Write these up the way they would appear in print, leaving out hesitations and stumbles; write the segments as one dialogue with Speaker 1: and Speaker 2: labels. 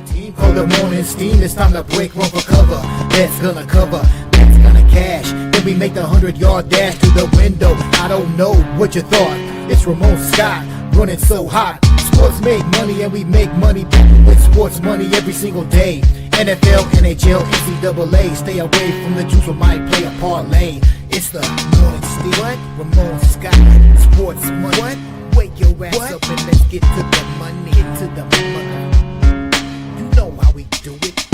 Speaker 1: team called the morning steam. It's time to break one for cover. That's gonna cover, that's gonna cash. Then we make the 100-yard dash to the window. I don't know what you thought. It's Ramon Scott running so hot. Sports make money and we make money with sports money every single day. NFL, NHL, NCAA. Stay away from the juice or might play a parlay. It's the morning steam. What? Ramon Scott. Sports money. What? Wake your ass up and let's get to the money. Get to the money. You know how we do it.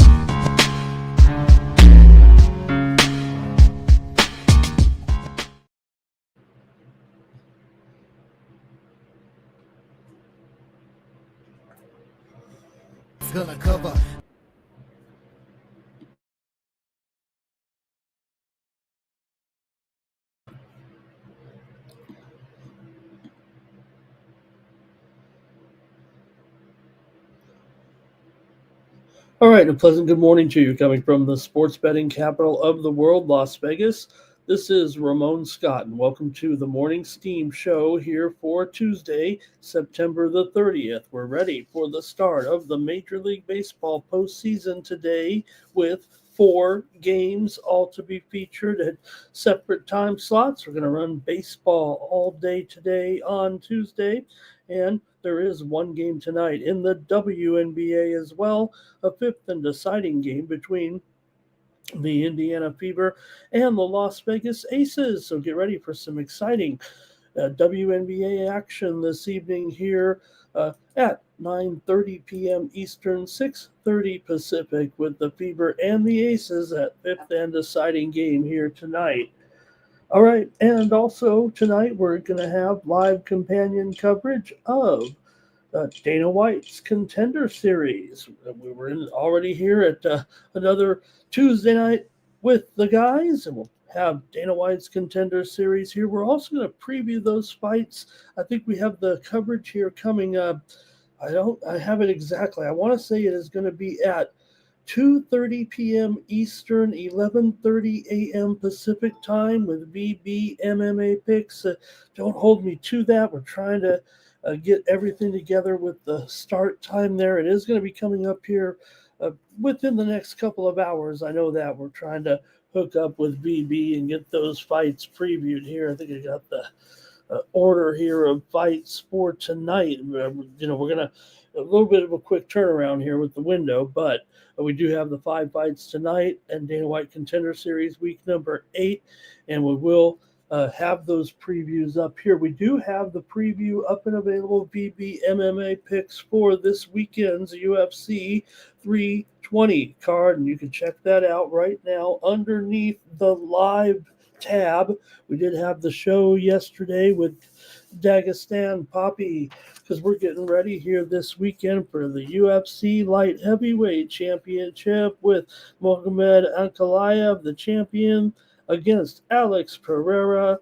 Speaker 1: It's gonna cover.
Speaker 2: All right, a pleasant good morning to you coming from the sports betting capital of the world, Las Vegas. This is Ramon Scott, and welcome to the Morning Steam Show here for Tuesday, September the 30th. We're ready for the start of the Major League Baseball postseason today with 4 games, all to be featured at separate time slots. We're going to run baseball all day today on Tuesday, and there is one game tonight in the WNBA as well, a 5th and deciding game between the Indiana Fever and the Las Vegas Aces. So get ready for some exciting WNBA action this evening here at 9:30 p.m. Eastern, 6:30 Pacific, with the Fever and the Aces at 5th and deciding game here tonight. All right, and also tonight we're going to have live companion coverage of Dana White's Contender Series. We were already here at another Tuesday night with the guys, and we'll have Dana White's Contender Series here. We're also going to preview those fights. I think we have the coverage here coming up. I have it exactly. I want to say it is going to be at 2:30 p.m. Eastern, 11:30 a.m. Pacific time with VB MMA picks. Don't hold me to that. We're trying to get everything together with the start time there. It is going to be coming up here within the next couple of hours. I know that we're trying to hook up with VB and get those fights previewed here. I think I got the order here of fights for tonight. We're going to a little bit of a quick turnaround here with the window, but we do have the 5 fights tonight and Dana White Contender Series week number 8, and we will have those previews up here. We do have the preview up and available VB MMA picks for this weekend's UFC 320 card, and you can check that out right now underneath the live tab. We did have the show yesterday with Dagestan Poppy, because we're getting ready here this weekend for the UFC Light Heavyweight Championship with Mohamed Ankalaev, the champion, against Alex Pereira,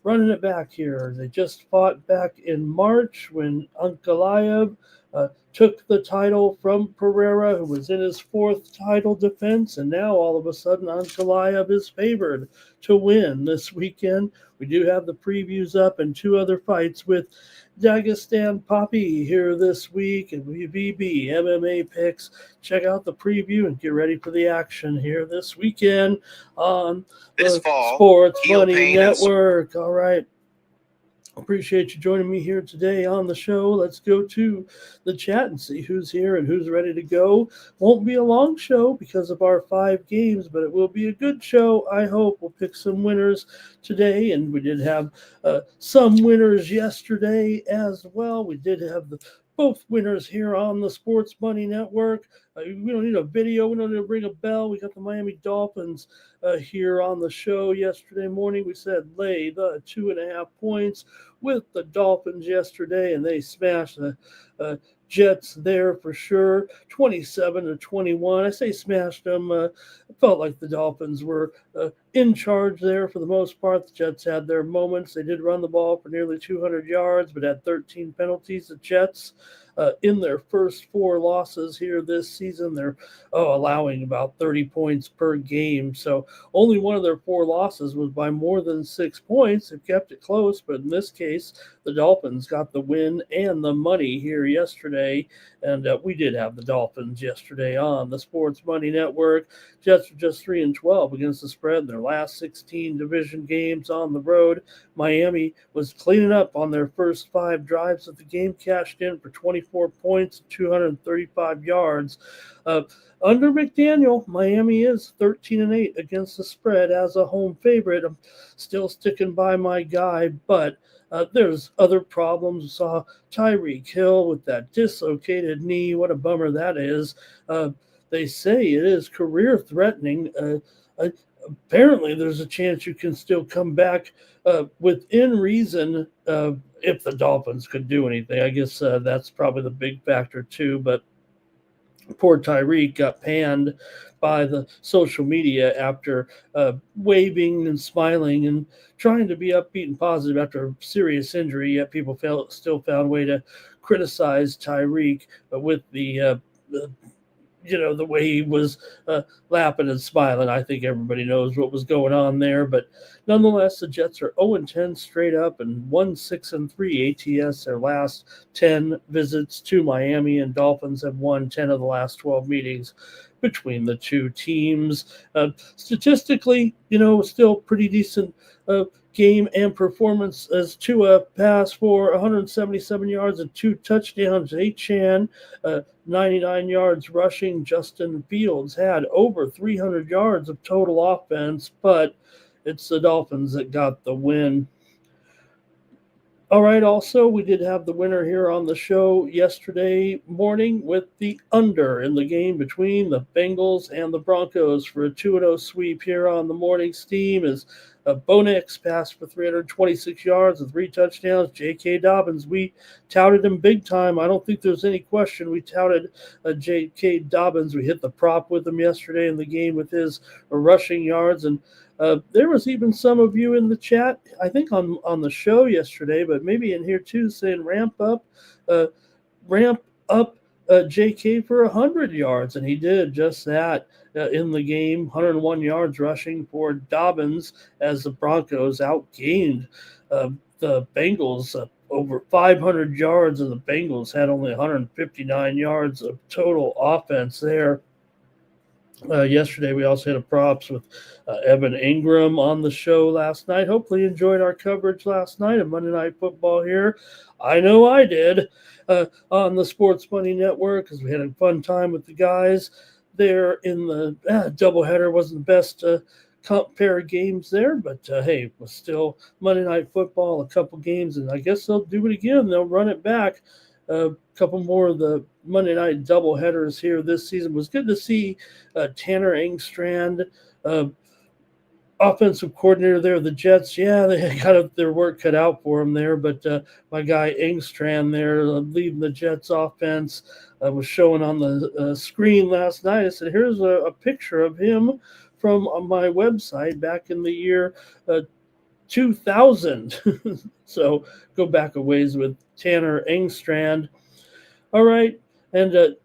Speaker 2: running it back here. They just fought back in March when Ankalaev took the title from Pereira, who was in his 4th title defense, and now all of a sudden Ankalaev is favored to win this weekend. We do have the previews up and 2 other fights with Dagestan Poppy here this week, and VB MMA picks. Check out the preview and get ready for the action here this weekend on
Speaker 3: this
Speaker 2: the
Speaker 3: fall,
Speaker 2: Sports Money Network. All right. Appreciate you joining me here today on the show. Let's go to the chat and see who's here and who's ready to go. Won't be a long show because of our 5 games, but it will be a good show. I hope we'll pick some winners today, and we did have some winners yesterday as well. We did have both winners here on the Sports Money Network. We don't need a video. We don't need to ring a bell. We got the Miami Dolphins here on the show yesterday morning. We said lay the 2.5 points with the Dolphins yesterday, and they smashed the Jets there for sure, 27-21. I say smashed them. It felt like the Dolphins were in charge there for the most part. The Jets had their moments. They did run the ball for nearly 200 yards, but had 13 penalties. The Jets in their first 4 losses here this season. They're allowing about 30 points per game. So only one of their 4 losses was by more than 6 points. They've kept it close, but in this case, the Dolphins got the win and the money here yesterday. And we did have the Dolphins yesterday on the Sports Money Network. Jets were just 3-12 against the spread in their last 16 division games on the road. Miami was cleaning up on their first 5 drives of the game, cashed in for 24 points, 235 yards. Under McDaniel, Miami is 13-8 against the spread as a home favorite. I'm still sticking by my guy, but there's other problems. We saw Tyreek Hill with that dislocated knee. What a bummer that is. They say it is career-threatening. Apparently, there's a chance you can still come back within reason if the Dolphins could do anything. I guess that's probably the big factor, too. But poor Tyreek got panned by the social media after waving and smiling and trying to be upbeat and positive after a serious injury, yet people still found a way to criticize Tyreek with the way he was laughing and smiling. I think everybody knows what was going on there. But nonetheless, the Jets are 0-10 straight up and 1-6-3 ATS their last 10 visits to Miami, and Dolphins have won 10 of the last 12 meetings between the two teams. Statistically, still pretty decent game and performance as Tua passed for 177 yards and 2 touchdowns. Achane, 99 yards rushing. Justin Fields had over 300 yards of total offense, but it's the Dolphins that got the win. All right, also, we did have the winner here on the show yesterday morning with the under in the game between the Bengals and the Broncos for a 2-0 sweep here on the morning steam as Bo Nix passed for 326 yards and 3 touchdowns. J.K. Dobbins, we touted him big time. I don't think there's any question. We touted J.K. Dobbins. We hit the prop with him yesterday in the game with his rushing yards, and there was even some of you in the chat, I think on the show yesterday, but maybe in here too, saying ramp up JK for 100 yards, and he did just that in the game. 101 yards rushing for Dobbins as the Broncos outgained the Bengals over 500 yards, and the Bengals had only 159 yards of total offense there. Yesterday, we also had a props with Evan Ingram on the show last night. Hopefully, you enjoyed our coverage last night of Monday Night Football here. I know I did on the Sports Money Network because we had a fun time with the guys there in the doubleheader. Wasn't the best pair of games there, but hey, it was still Monday Night Football, a couple games, and I guess they'll do it again. They'll run it back. A couple more of the Monday night doubleheaders here this season. It was good to see Tanner Engstrand, offensive coordinator there, the Jets. Yeah, they got their work cut out for them there, but my guy Engstrand there leading the Jets offense was showing on the screen last night. I said, here's a picture of him from my website back in the year 2000. So go back a ways with Tanner Engstrand. All right. And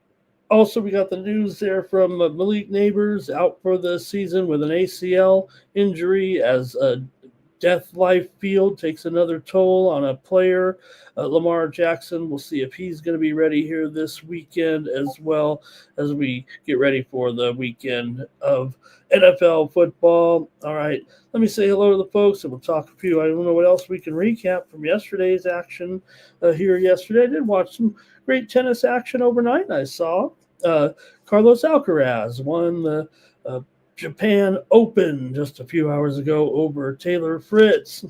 Speaker 2: also we got the news there from Malik Neighbors out for the season with an ACL injury as Death Life Field takes another toll on a player. Lamar Jackson, we'll see if he's going to be ready here this weekend as well as we get ready for the weekend of NFL football. All right, let me say hello to the folks and we'll talk a few. I don't know what else we can recap from yesterday's action here yesterday. I did watch some great tennis action overnight. I saw Carlos Alcaraz won the Japan Open just a few hours ago over Taylor Fritz.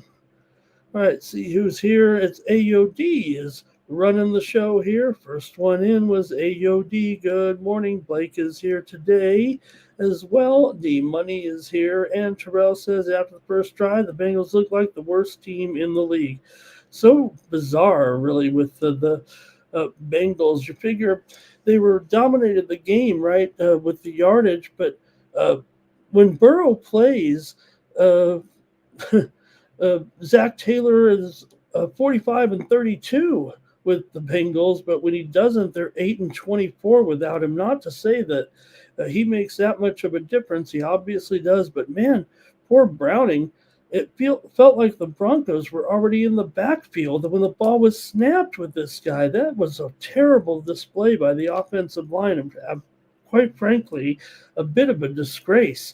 Speaker 2: All right, see who's here. It's AOD is running the show here. First one in was AOD. Good morning. Blake is here today as well. D Money is here. And Terrell says after the first drive, the Bengals look like the worst team in the league. So bizarre, really, with the Bengals. You figure they were dominated the game, right, with the yardage, but when Burrow plays, Zach Taylor is 45 and 32 with the Bengals, but when he doesn't, they're 8-24 without him. Not to say that he makes that much of a difference. He obviously does, but man, poor Browning. It felt like the Broncos were already in the backfield when the ball was snapped with this guy. That was a terrible display by the offensive line, and quite frankly, a bit of a disgrace.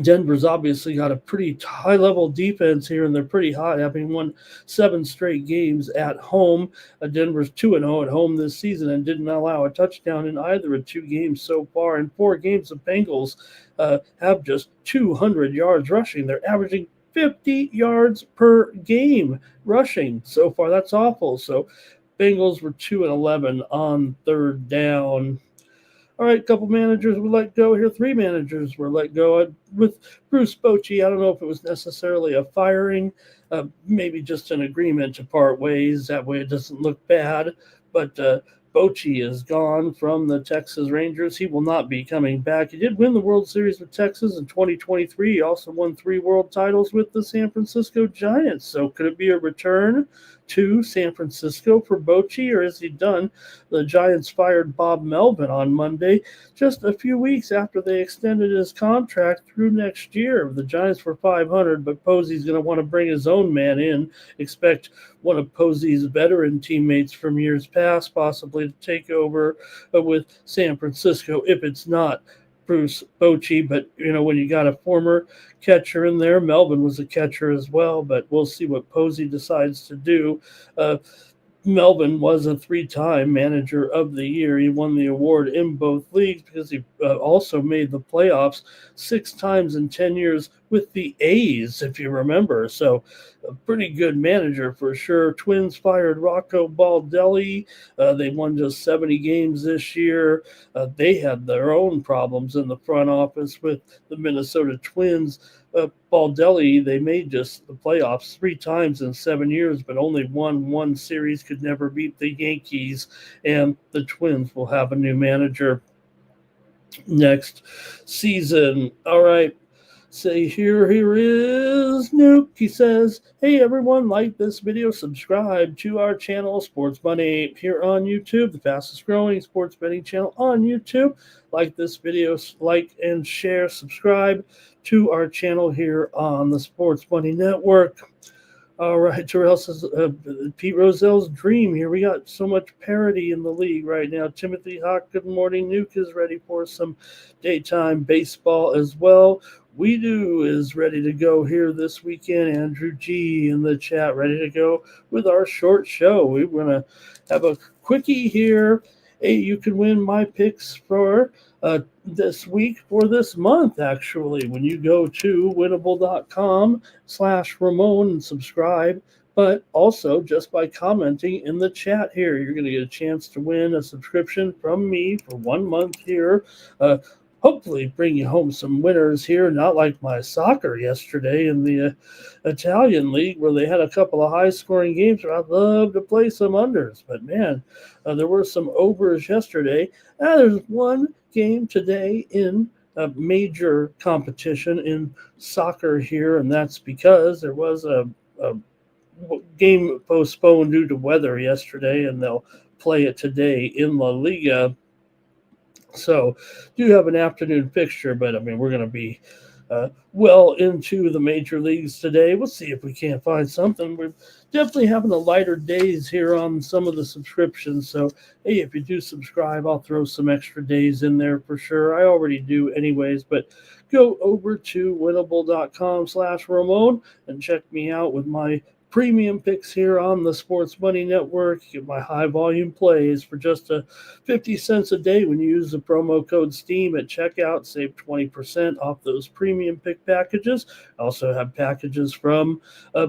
Speaker 2: Denver's obviously got a pretty high-level defense here, and they're pretty hot, having won 7 straight games at home. Denver's 2-0 at home this season and didn't allow a touchdown in either of 2 games so far. In 4 games, the Bengals have just 200 yards rushing. They're averaging 50 yards per game rushing so far. That's awful. So Bengals were 2-11 on third down. All right, a couple managers were let go here. 3 managers were let go. With Bruce Bochy, I don't know if it was necessarily a firing, maybe just an agreement to part ways. That way it doesn't look bad. But Bochy is gone from the Texas Rangers. He will not be coming back. He did win the World Series with Texas in 2023. He also won 3 world titles with the San Francisco Giants. So could it be a return to San Francisco for Bochy, or is he done? The Giants fired Bob Melvin on Monday, just a few weeks after they extended his contract through next year. The Giants were 500, but Posey's going to want to bring his own man in. Expect one of Posey's veteran teammates from years past possibly to take over with San Francisco, if it's not Bruce Bochy. But, when you got a former catcher in there, Melvin was a catcher as well, but we'll see what Posey decides to do. Melvin was a 3-time manager of the year. He won the award in both leagues because he also made the playoffs 6 times in 10 years with the A's, if you remember. So a pretty good manager for sure. Twins fired Rocco Baldelli. They won just 70 games this year. They had their own problems in the front office with the Minnesota Twins. Baldelli, they made just the playoffs 3 times in 7 years, but only won 1 series, could never beat the Yankees, and the Twins will have a new manager next season. All right. Say here is Nuke. He says, hey everyone, like this video, subscribe to our channel, Sports Money, here on YouTube, the fastest growing sports betting channel on YouTube. Like this video, like and share, subscribe to our channel here on the Sports Money Network. All right, Terrell says, Pete Rozelle's dream here. We got so much parity in the league right now. Timothy Hawk, good morning. Nuke is ready for some daytime baseball as well. We Do is ready to go here this weekend. Andrew G in the chat, ready to go with our short show. We're going to have a quickie here. Hey, you can win my picks for this week, for this month, actually, when you go to winnable.com/Ramon and subscribe. But also, just by commenting in the chat here, you're going to get a chance to win a subscription from me for 1 month here. Hopefully bring you home some winners here, not like my soccer yesterday in the Italian league where they had a couple of high-scoring games where I'd love to play some unders. But, man, there were some overs yesterday. There's one game today in a major competition in soccer here, and that's because there was a game postponed due to weather yesterday, and they'll play it today in La Liga. So, do have an afternoon fixture, but, we're going to be well into the major leagues today. We'll see if we can't find something. We're definitely having a lighter days here on some of the subscriptions. So, hey, if you do subscribe, I'll throw some extra days in there for sure. I already do anyways, but go over to winnable.com/Ramon and check me out with my premium picks here on the Sports Money Network. Get my high volume plays for just 50 cents a day when you use the promo code STEAM at checkout. Save 20% off those premium pick packages. I also have packages from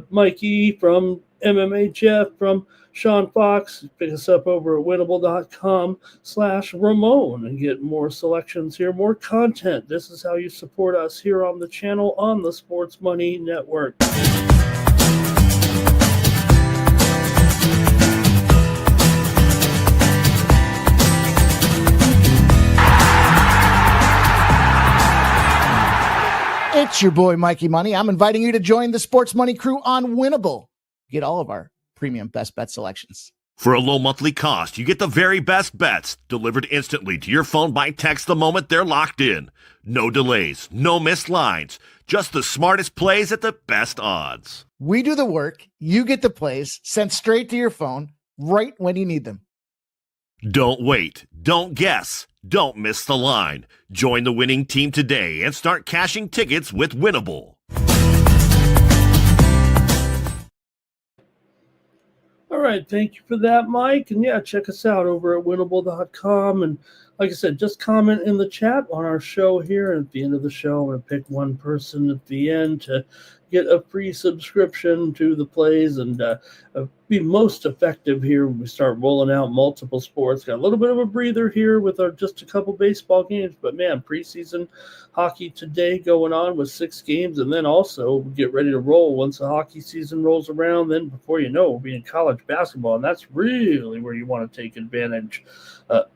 Speaker 2: Mikey, from MMA Jeff, from Sean Fox. Pick us up over at winnable.com/Ramon and get more selections here, more content. This is how you support us here on the channel on the Sports Money Network.
Speaker 1: It's your boy, Mikey Money. I'm inviting you to join the Sports Money crew on Winnable. Get all of our
Speaker 3: premium Best Bet selections.
Speaker 4: For a low monthly cost, you get the very best bets delivered instantly to your phone by text the moment they're locked in. No delays, no missed lines, just the smartest plays at the best odds.
Speaker 3: We do the work, you get the plays sent straight to your phone right when you need them.
Speaker 4: Don't wait, don't guess, don't miss the line. Join the winning team today and start cashing tickets with Winnable.
Speaker 2: All right, thank you for that, Mike. And yeah, check us out over at winnable.com. And like I said, just comment in the chat on our show here. And at the end of the show, I'm going to pick one person at the end to get a free subscription to the plays and be most effective here when we start rolling out multiple sports. Got a little bit of a breather here with our just a couple baseball games, but man, preseason hockey today going on with 6 games, and then also get ready to roll once the hockey season rolls around. Then before you know, we'll be in college basketball, and that's really where you want to take advantage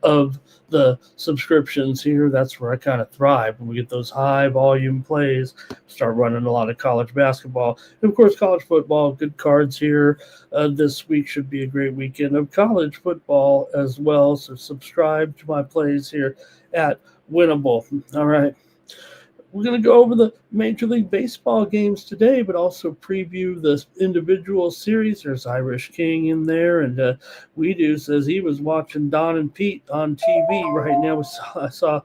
Speaker 2: of the subscriptions here. That's where I kind of thrive when we get those high volume plays, start running a lot of college basketball, and of course college football. Good cards here. This week should be a great weekend of college football as well. So subscribe to my plays here at Winnable. All right. We're going to go over the Major League Baseball games today, but also preview the individual series. There's Irish King in there, and Weedu says he was watching Don and Pete on TV right now. I saw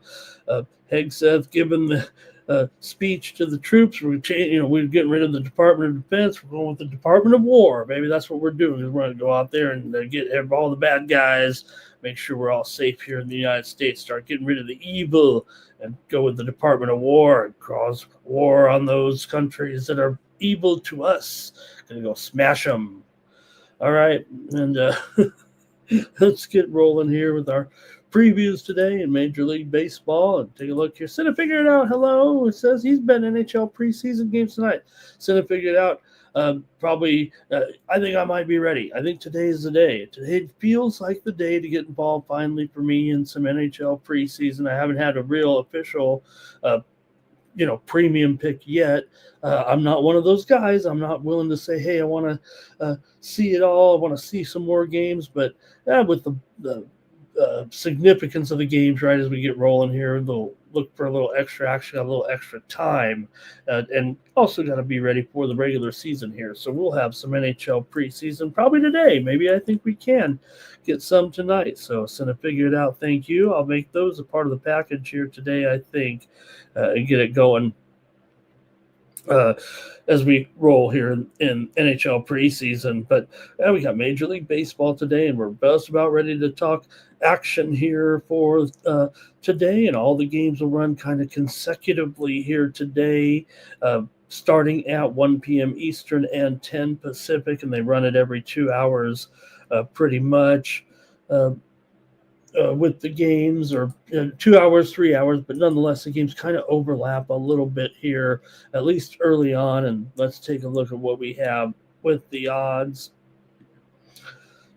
Speaker 2: Hegseth giving the speech to the troops. We're getting rid of the Department of Defense. We're going with the Department of War. Maybe that's what we're doing. We're going to go out there and get all the bad guys, make sure we're all safe here in the United States, start getting rid of the evil, and go with the Department of War and cause war on those countries that are evil to us. Gonna go smash them. All right, and let's get rolling here with our previews today in Major League Baseball. And take a look here. Cinna figured it out. Hello. It says he's been NHL preseason games tonight. Cinna figured it out. I think I might be ready. I think today is the day. Today feels like the day to get involved finally for me in some NHL preseason. I haven't had a real official, premium pick yet. I'm not one of those guys. I'm not willing to say, hey, I want to see it all. I want to see some more games. But with the significance of the games, right, as we get rolling here, they'll look for a little extra action, a little extra time, and also got to be ready for the regular season here. So we'll have some NHL preseason probably today. Maybe I think we can get some tonight. So Cinna figured it out. Thank you. I'll make those a part of the package here today, I think, and get it going as we roll here in NHL preseason. But we got Major League Baseball today, and we're just about ready to talk action here for today, and all the games will run kind of consecutively here today, starting at 1 p.m. Eastern and 10 Pacific, and they run it every 2 hours pretty much with the games, or 2 hours, 3 hours, but nonetheless the games kind of overlap a little bit here, at least early on. And let's take a look at what we have with the odds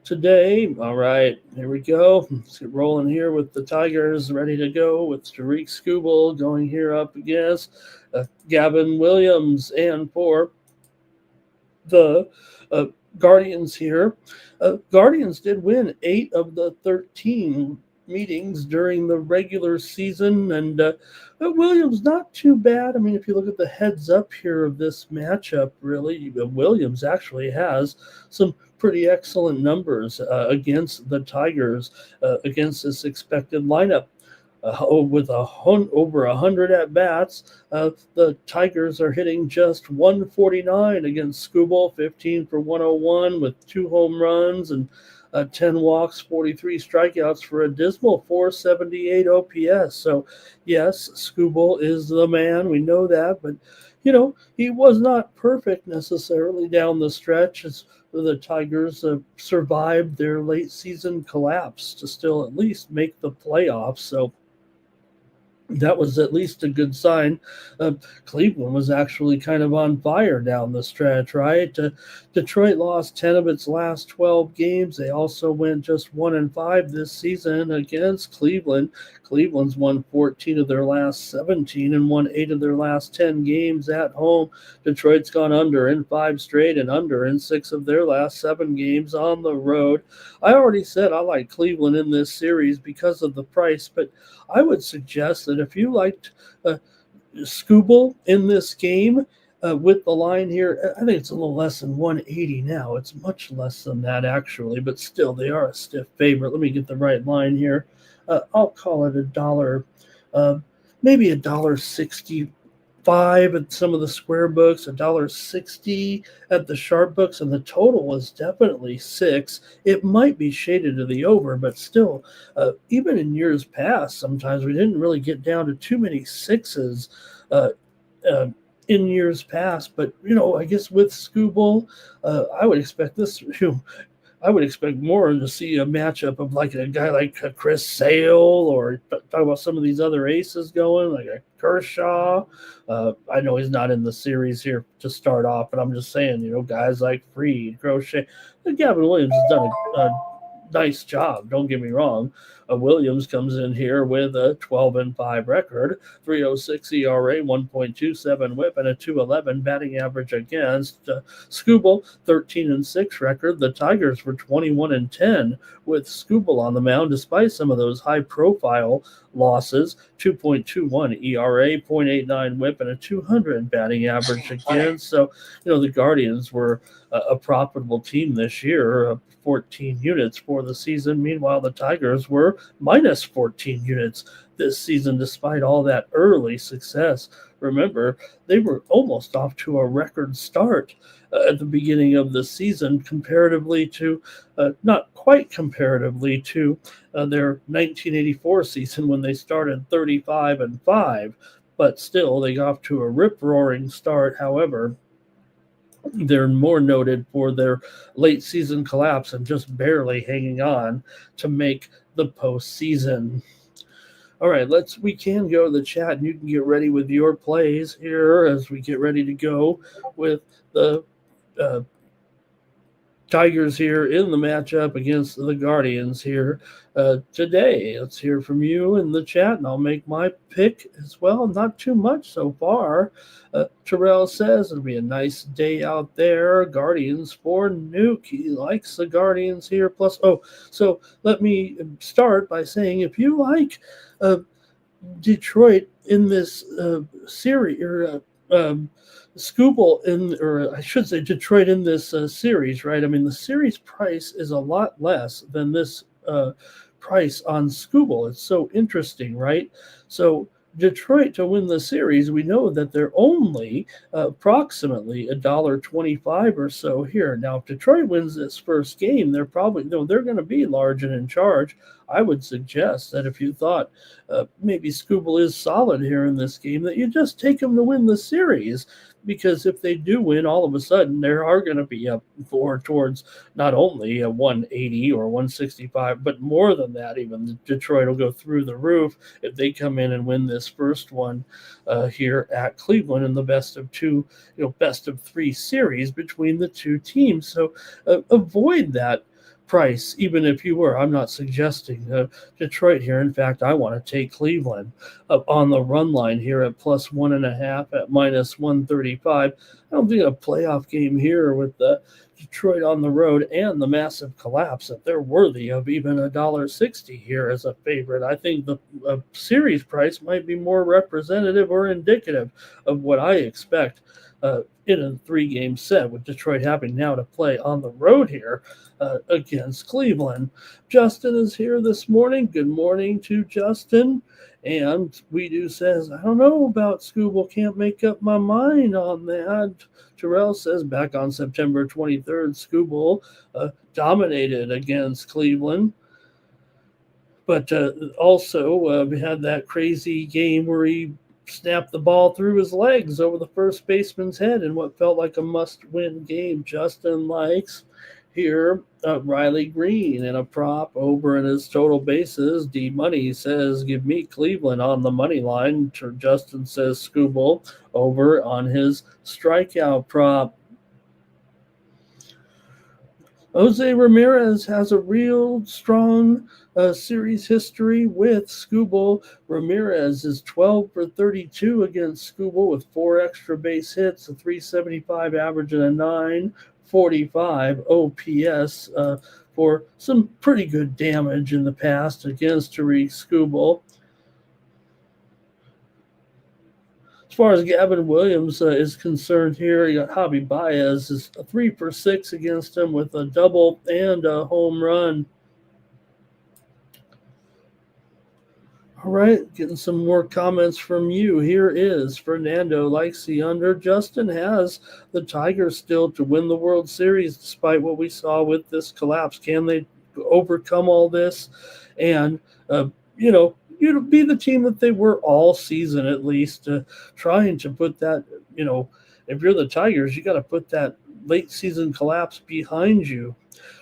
Speaker 2: today. All right, here we go. Let's get rolling here with the Tigers ready to go, with Tariq Skubal going here up against Gavin Williams. And for the Guardians here, Guardians did win 8 of the 13 meetings during the regular season, and Williams not too bad. I mean, if you look at the heads up here of this matchup, really, Williams actually has some pretty excellent numbers against the Tigers, against this expected lineup. With over 100 at-bats, the Tigers are hitting just 149 against Skubal, 15 for 101 with 2 home runs and 10 walks, 43 strikeouts for a dismal 478 OPS. So, yes, Skubal is the man. We know that, but, he was not perfect necessarily down the stretch as the Tigers survived their late season collapse to still at least make the playoffs. So, That was at least a good sign. Cleveland was actually kind of on fire down the stretch, right? Detroit lost 10 of its last 12 games. They also went just 1-5 this season against Cleveland. Cleveland's won 14 of their last 17 and won 8 of their last 10 games at home. Detroit's gone under in 5 straight and under in 6 of their last 7 games on the road. I already said I like Cleveland in this series because of the price, but I would suggest that if you liked Scooble in this game with the line here, I think it's a little less than 180 now. It's much less than that, actually, but still, they are a stiff favorite. Let me get the right line here. I'll call it $1, maybe $1.65 at some of the square books, $1.60 at the sharp books, and the total was definitely 6. It might be shaded to the over, but still, even in years past, sometimes we didn't really get down to too many 6s uh, in years past. But I guess with Scooble, I would expect this. I would expect more to see a matchup of like a guy like Chris Sale, or talk about some of these other aces going, like a Kershaw. I know he's not in the series here to start off, but I'm just saying, guys like Freed, Crochet. Gavin Williams has done a nice job. Don't get me wrong. Williams comes in here with a 12-5 record, 3.06 ERA, 1.27 WHIP, and a 2.11 batting average against. Scooble 13-6 record. The Tigers were 21-10 with Scooble on the mound, despite some of those high-profile losses. 2.21 ERA, 0.89 WHIP, and a 200 batting average against. So, the Guardians were a profitable team this year. 14 units for the season. Meanwhile, the Tigers were minus 14 units this season, despite all that early success. Remember, they were almost off to a record start at the beginning of the season, comparatively to, not quite comparatively to, their 1984 season when they started 35-5. But still, they got off to a rip-roaring start. However, they're more noted for their late season collapse and just barely hanging on to make the postseason. All right, we can go to the chat and you can get ready with your plays here as we get ready to go with the Tigers here in the matchup against the Guardians here today. Let's hear from you in the chat, and I'll make my pick as well. Not too much so far. Terrell says it'll be a nice day out there. Guardians for Nuke. He likes the Guardians here. Plus, so let me start by saying if you like Detroit in this series, or Scooble or I should say Detroit in this series, right? I mean, the series price is a lot less than this price on Scooble. It's so interesting, right? So Detroit to win the series, we know that they're only approximately $1.25 or so here. Now, if Detroit wins this first game, they're probably they're going to be large and in charge. I would suggest that if you thought maybe Scooble is solid here in this game, that you just take them to win the series. Because if they do win, all of a sudden there are going to be up for towards not only a 180 or 165, but more than that. Even Detroit will go through the roof if they come in and win this first one here at Cleveland in the best of 3 series between the two teams. So avoid that price, even if you were. I'm not suggesting Detroit here. In fact, I want to take Cleveland up on the run line here at plus 1.5 at minus 135. I don't think a playoff game here with Detroit on the road and the massive collapse that they're worthy of even $1.60 here as a favorite. I think the series price might be more representative or indicative of what I expect in a 3-game set, with Detroit having now to play on the road here against Cleveland. Justin is here this morning. Good morning to Justin. And Weedu says, I don't know about Scooble. Can't make up my mind on that. Terrell says, back on September 23rd, Scooble dominated against Cleveland. But also we had that crazy game where he snapped the ball through his legs over the first baseman's head in what felt like a must-win game. Justin likes here, Riley Green in a prop over in his total bases. D Money says, give me Cleveland on the money line. Justin says Scooble over on his strikeout prop. Jose Ramirez has a real strong series history with Scooble. Ramirez is 12 for 32 against Scooble with 4 extra base hits, a 375 average, and a 945 OPS for some pretty good damage in the past against Tariq Scooble. As far as Gavin Williams is concerned here, you got Javi Baez is 3 for 6 against him with a double and a home run. All right, getting some more comments from you. Here is Fernando likes the under. Justin has the Tigers still to win the World Series despite what we saw with this collapse. Can they overcome all this and, you'd be the team that they were all season, at least, trying to put that, if you're the Tigers, you got to put that late season collapse behind you.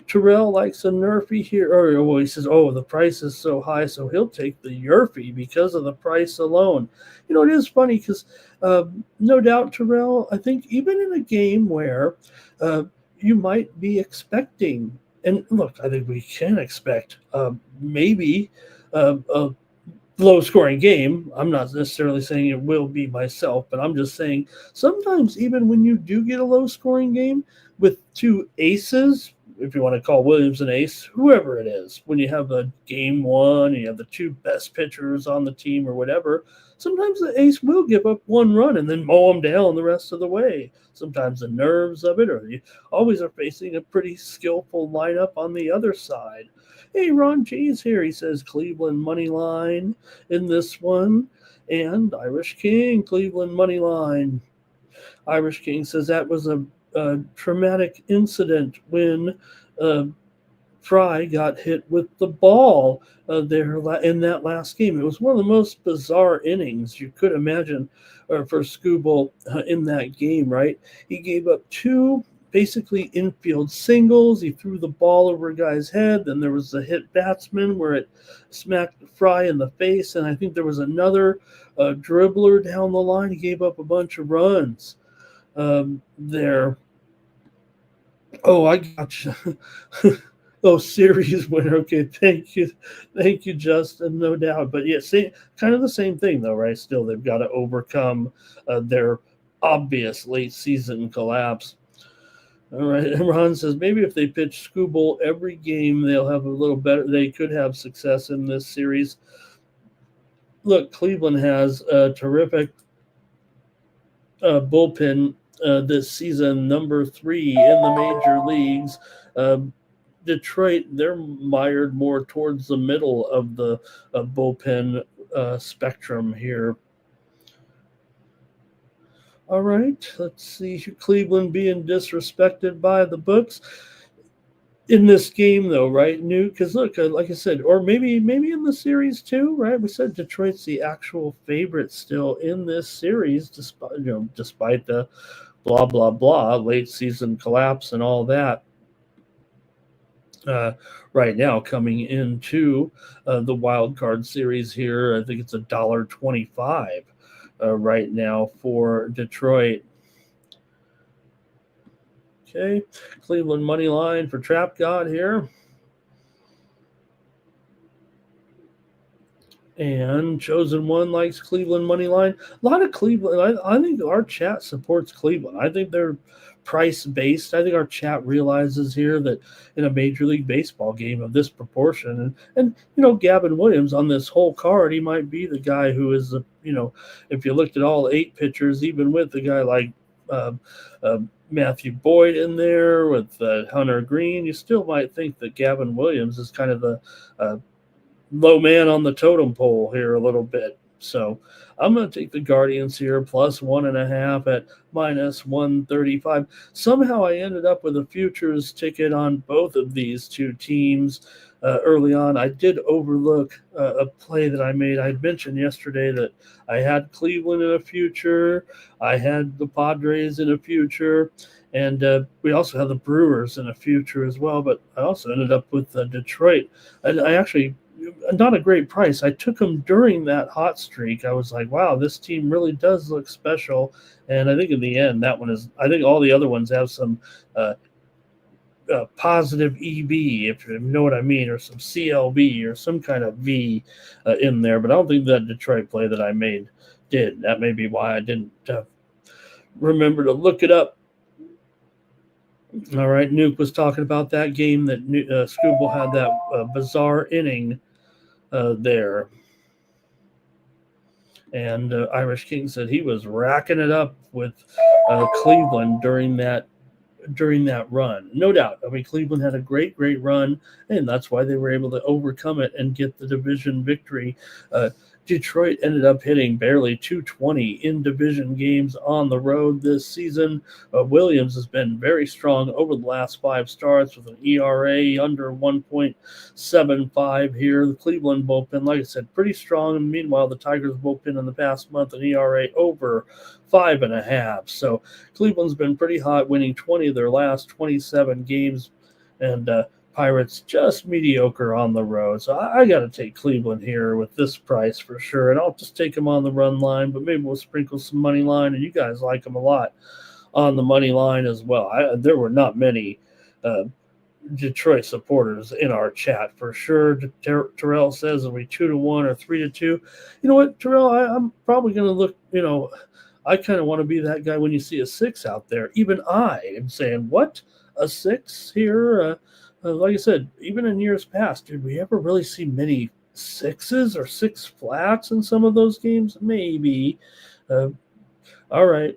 Speaker 2: Terrell likes a Nerfy here, or he says, the price is so high, so he'll take the Yerfy because of the price alone. It is funny because no doubt, Terrell, I think even in a game where you might be expecting, and look, I think we can expect maybe a low-scoring game. I'm not necessarily saying it will be myself, but I'm just saying sometimes even when you do get a low-scoring game with 2 aces, if you want to call Williams an ace, whoever it is, when you have a game 1 and you have the 2 best pitchers on the team or whatever, sometimes the ace will give up 1 run and then mow them down the rest of the way. Sometimes the nerves of it, or you always are facing a pretty skillful lineup on the other side. Hey, Ron G's here. He says Cleveland money line in this one. And Irish King, Cleveland money line. Irish King says that was a traumatic incident when Fry got hit with the ball there in that last game. It was one of the most bizarre innings you could imagine for Scooble in that game, right? He gave up 2 basically infield singles. He threw the ball over a guy's head. Then there was a hit batsman where it smacked Fry in the face. And I think there was another dribbler down the line. He gave up a bunch of runs there. Oh, I got you. Series winner. Okay, thank you, Justin. No doubt. But yeah, kind of the same thing though, right? Still, they've got to overcome their obvious late season collapse. All right, and Ron says maybe if they pitch Scooble every game, they'll have a little better. They could have success in this series. Look, Cleveland has a terrific bullpen this season, number 3 in the major leagues. Detroit, they're mired more towards the middle of the bullpen spectrum here. All right, let's see. Cleveland being disrespected by the books in this game, though, right, Newt? Because look, like I said, or maybe in the series too, right? We said Detroit's the actual favorite still in this series, despite the blah blah blah late season collapse and all that. Right now, coming into the wild card series here, I think it's $1.25 right now for Detroit. Okay, Cleveland money line for Trap God here. And Chosen One likes Cleveland money line. A lot of Cleveland. I think our chat supports Cleveland. I think they're price-based. I think our chat realizes here that in a Major League Baseball game of this proportion, and Gavin Williams on this whole card, he might be the guy who is, if you looked at all 8 pitchers, even with a guy like Matthew Boyd in there with Hunter Green, you still might think that Gavin Williams is kind of the low man on the totem pole here a little bit. So I'm going to take the Guardians here plus 1.5 at minus 135. Somehow I ended up with a futures ticket on both of these 2 teams early on. I did overlook a play that I made. I mentioned yesterday that I had Cleveland in a future. I had the Padres in a future. And we also have the Brewers in the future as well. But I also ended up with Detroit. And I actually, not a great price. I took them during that hot streak. I was like, wow, this team really does look special. And I think in the end, that one is, I think all the other ones have some positive EV, if you know what I mean, or some CLV or some kind of V in there. But I don't think that Detroit play that I made did. That may be why I didn't remember to look it up. All right, Nuke was talking about that game that Scooble had that bizarre inning there. And Irish King said he was racking it up with Cleveland during that run. No doubt. I mean, Cleveland had a great run, and that's why they were able to overcome it and get the division victory. Detroit ended up hitting barely 220 in division games on the road this season. Williams has been very strong over the last 5 starts with an ERA under 1.75 here. The Cleveland bullpen, like I said, pretty strong. And meanwhile, the Tigers bullpen in the past month, an ERA over 5.5. So Cleveland's been pretty hot, winning 20 of their last 27 games. And Pirates just mediocre on the road. So I got to take Cleveland here with this price for sure. And I'll just take them on the run line, but maybe we'll sprinkle some money line. And you guys like them a lot on the money line as well. There were not many Detroit supporters in our chat for sure. Terrell says, are we 2-1 or 3-2? You know what, Terrell, I'm probably going to look, I kind of want to be that guy when you see a 6 out there. Even I am saying, what? A 6 here? Like I said, even in years past, did we ever really see many 6s or 6 flats in some of those games? Maybe. All right. I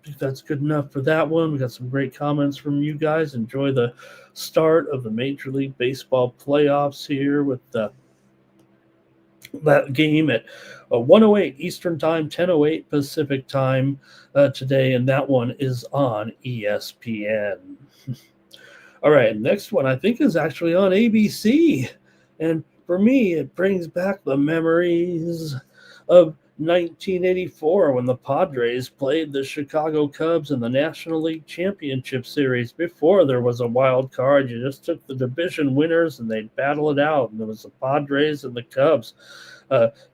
Speaker 2: think that's good enough for that one. We got some great comments from you guys. Enjoy the start of the Major League Baseball playoffs here with that game at 1:08 Eastern Time, 10:08 Pacific Time today, and that one is on ESPN. All right, next one I think is actually on ABC. And for me, it brings back the memories of 1984 when the Padres played the Chicago Cubs in the National League Championship Series. Before there was a wild card, you just took the division winners and they'd battle it out. And there was the Padres and the Cubs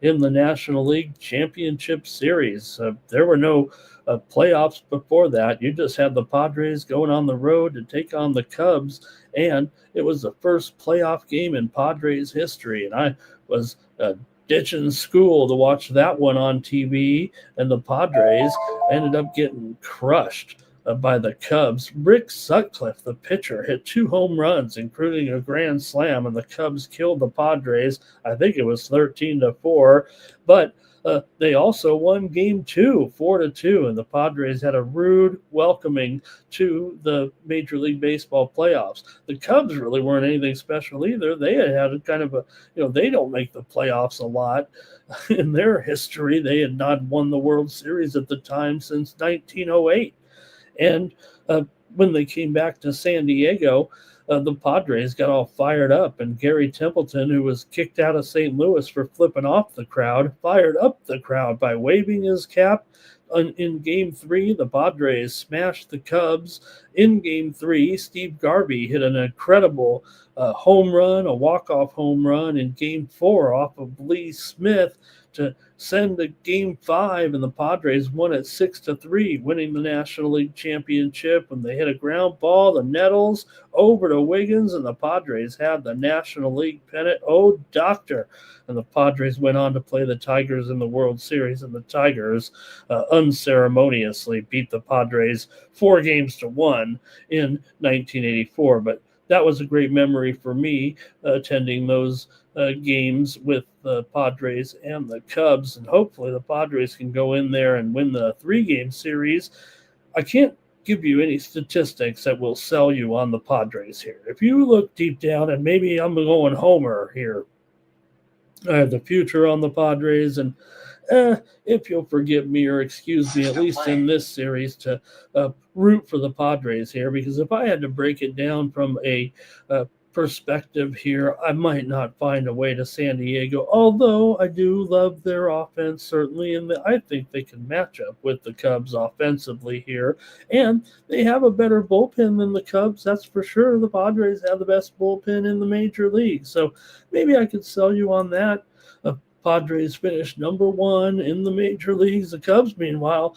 Speaker 2: in the National League Championship Series. There were no playoffs before that. You just had the Padres going on the road to take on the Cubs, and it was the first playoff game in Padres history. And I was ditching school to watch that one on TV, and the Padres ended up getting crushed by the Cubs. Rick Sutcliffe, the pitcher, hit 2 home runs, including a grand slam, and the Cubs killed the Padres. I think it was 13-4, but they also won Game 2, 4-2, and the Padres had a rude welcoming to the Major League Baseball playoffs. The Cubs really weren't anything special either. They had a kind of a, they don't make the playoffs a lot in their history. They had not won the World Series at the time since 1908. And when they came back to San Diego, the Padres got all fired up, and Gary Templeton, who was kicked out of St. Louis for flipping off the crowd, fired up the crowd by waving his cap. In Game 3, the Padres smashed the Cubs. In Game 3, Steve Garvey hit an incredible home run, a walk-off home run in Game 4 off of Lee Smith to send to Game 5, and the Padres won it 6-3, winning the National League Championship. When they hit a ground ball, the Nettles over to Wiggins, and the Padres had the National League pennant. Oh, doctor! And the Padres went on to play the Tigers in the World Series, and the Tigers unceremoniously beat the Padres 4-1 in 1984. But that was a great memory for me, attending those games with the Padres and the Cubs, and hopefully the Padres can go in there and win the 3-game series. I can't give you any statistics that will sell you on the Padres here. If you look deep down, and maybe I'm going homer here, I have the future on the Padres, and if you'll forgive me or excuse me, at least in this series, to root for the Padres here, because if I had to break it down from a perspective here, I might not find a way to San Diego, although I do love their offense, certainly, and I think they can match up with the Cubs offensively here. And they have a better bullpen than the Cubs, that's for sure. The Padres have the best bullpen in the major league, so maybe I could sell you on that. Padres finished number 1 in the major leagues. The Cubs, meanwhile,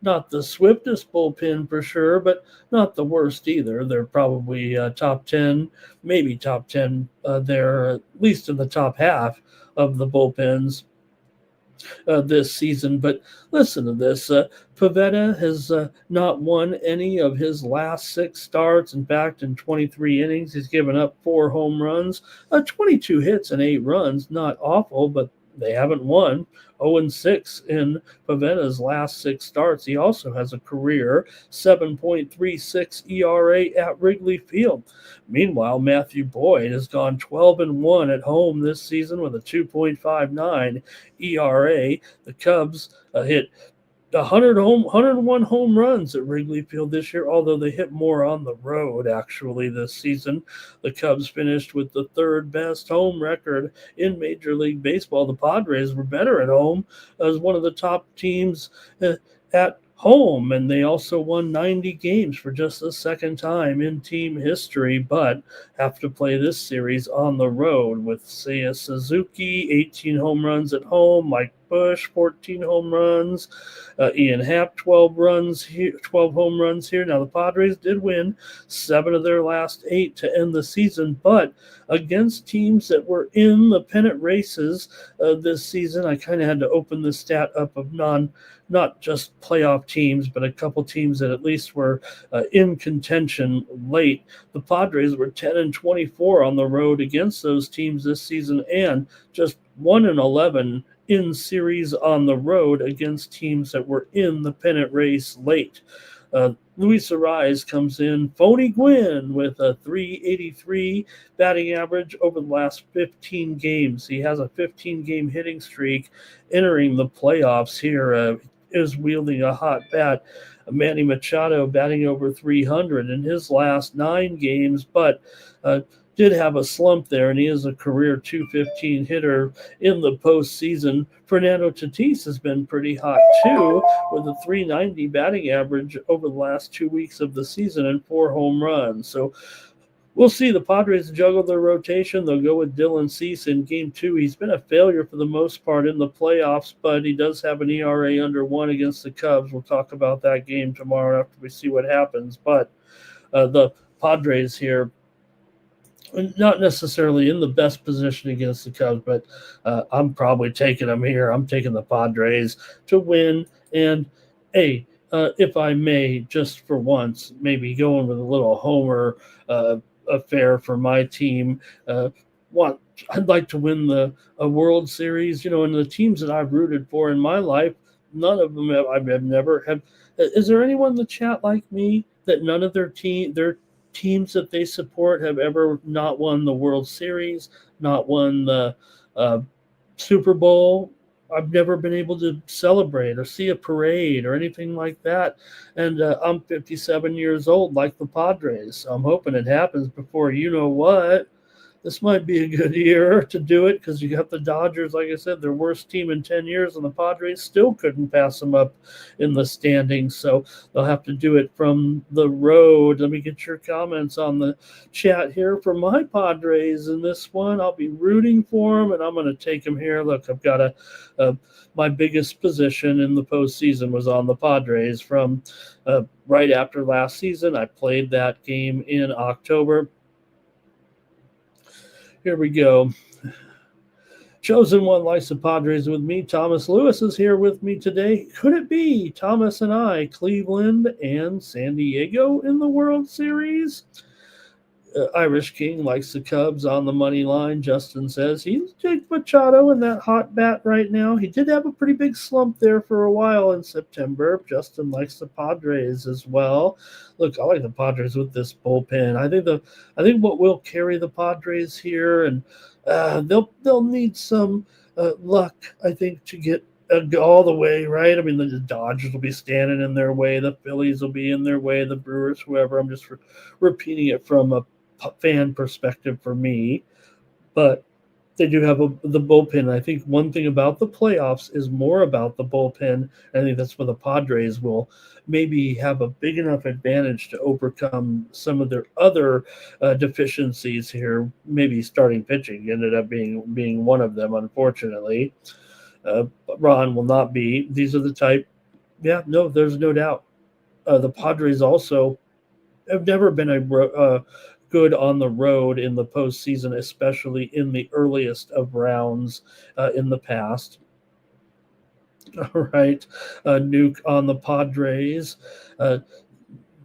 Speaker 2: not the swiftest bullpen for sure, but not the worst either. They're probably top 10, maybe top 10 there, at least in the top half of the bullpens this season. But listen to this. Pivetta has not won any of his last 6 starts. In fact, in 23 innings, he's given up 4 home runs, 22 hits and 8 runs. Not awful, but they haven't won. 0-6 in Pivetta's last 6 starts. He also has a career 7.36 ERA at Wrigley Field. Meanwhile, Matthew Boyd has gone 12-1 at home this season with a 2.59 ERA. The Cubs hit 101 home runs at Wrigley Field this year, although they hit more on the road actually this season. The Cubs finished with the 3rd best home record in Major League Baseball. The Padres were better at home as one of the top teams at home, and they also won 90 games for just the 2nd time in team history, but have to play this series on the road with Seiya Suzuki, 18 home runs at home, Mike Bush, 14 home runs, Ian Happ, 12 home runs here. Now, the Padres did win 7 of their last 8 to end the season, but against teams that were in the pennant races this season, I kind of had to open the stat up of not just playoff teams, but a couple teams that at least were in contention late. The Padres were 10-24 on the road against those teams this season, and just 1-11 in series on the road against teams that were in the pennant race late. Luis Ariz comes in, Phony Gwynn, with a .383 batting average over the last 15 games. He has a 15-game hitting streak entering the playoffs here. Is wielding a hot bat. Manny Machado batting over 300 in his last 9 games, but did have a slump there, and he is a career .215 hitter in the postseason. Fernando Tatis has been pretty hot too, with a .390 batting average over the last 2 weeks of the season and 4 home runs. So we'll see. The Padres juggle their rotation. They'll go with Dylan Cease in Game 2. He's been a failure for the most part in the playoffs, but he does have an ERA under 1 against the Cubs. We'll talk about that game tomorrow after we see what happens. But the Padres here, not necessarily in the best position against the Cubs, but I'm probably taking them here. I'm taking the Padres to win. And, if I may, just for once, maybe going with a little homer affair for my team. I'd like to win a World Series. And the teams that I've rooted for in my life, none of them I've never have. Is there anyone in the chat like me that none of their teams that they support have ever not won the World Series, not won the Super Bowl? I've never been able to celebrate or see a parade or anything like that. And I'm 57 years old, like the Padres. So I'm hoping it happens before you know what. This might be a good year to do it because you got the Dodgers, like I said, their worst team in 10 years, and the Padres still couldn't pass them up in the standings. So they'll have to do it from the road. Let me get your comments on the chat here for my Padres in this one. I'll be rooting for them, and I'm going to take them here. Look, I've got my biggest position in the postseason was on the Padres from right after last season. I played that game in October. Here we go. Chosen one likes the Padres with me. Thomas Lewis is here with me today. Could it be Thomas and I, Cleveland and San Diego in the World Series? Irish King likes the Cubs on the money line. Justin says he's Jake Machado in that hot bat right now. He did have a pretty big slump there for a while in September. Justin likes the Padres as well. Look, I like the Padres with this bullpen. I think what will carry the Padres here, and they'll need some luck, I think, to get all the way, right? I mean, the Dodgers will be standing in their way. The Phillies will be in their way. The Brewers, whoever. I'm just repeating it from a fan perspective for me, but they do have the bullpen. I think one thing about the playoffs is more about the bullpen. I think that's where the Padres will maybe have a big enough advantage to overcome some of their other deficiencies here. Maybe starting pitching ended up being one of them, unfortunately. Ron will not be. These are the type. Yeah, no, there's no doubt. The Padres also have never been good on the road in the postseason, especially in the earliest of rounds in the past. All right, Nuke on the Padres. Uh,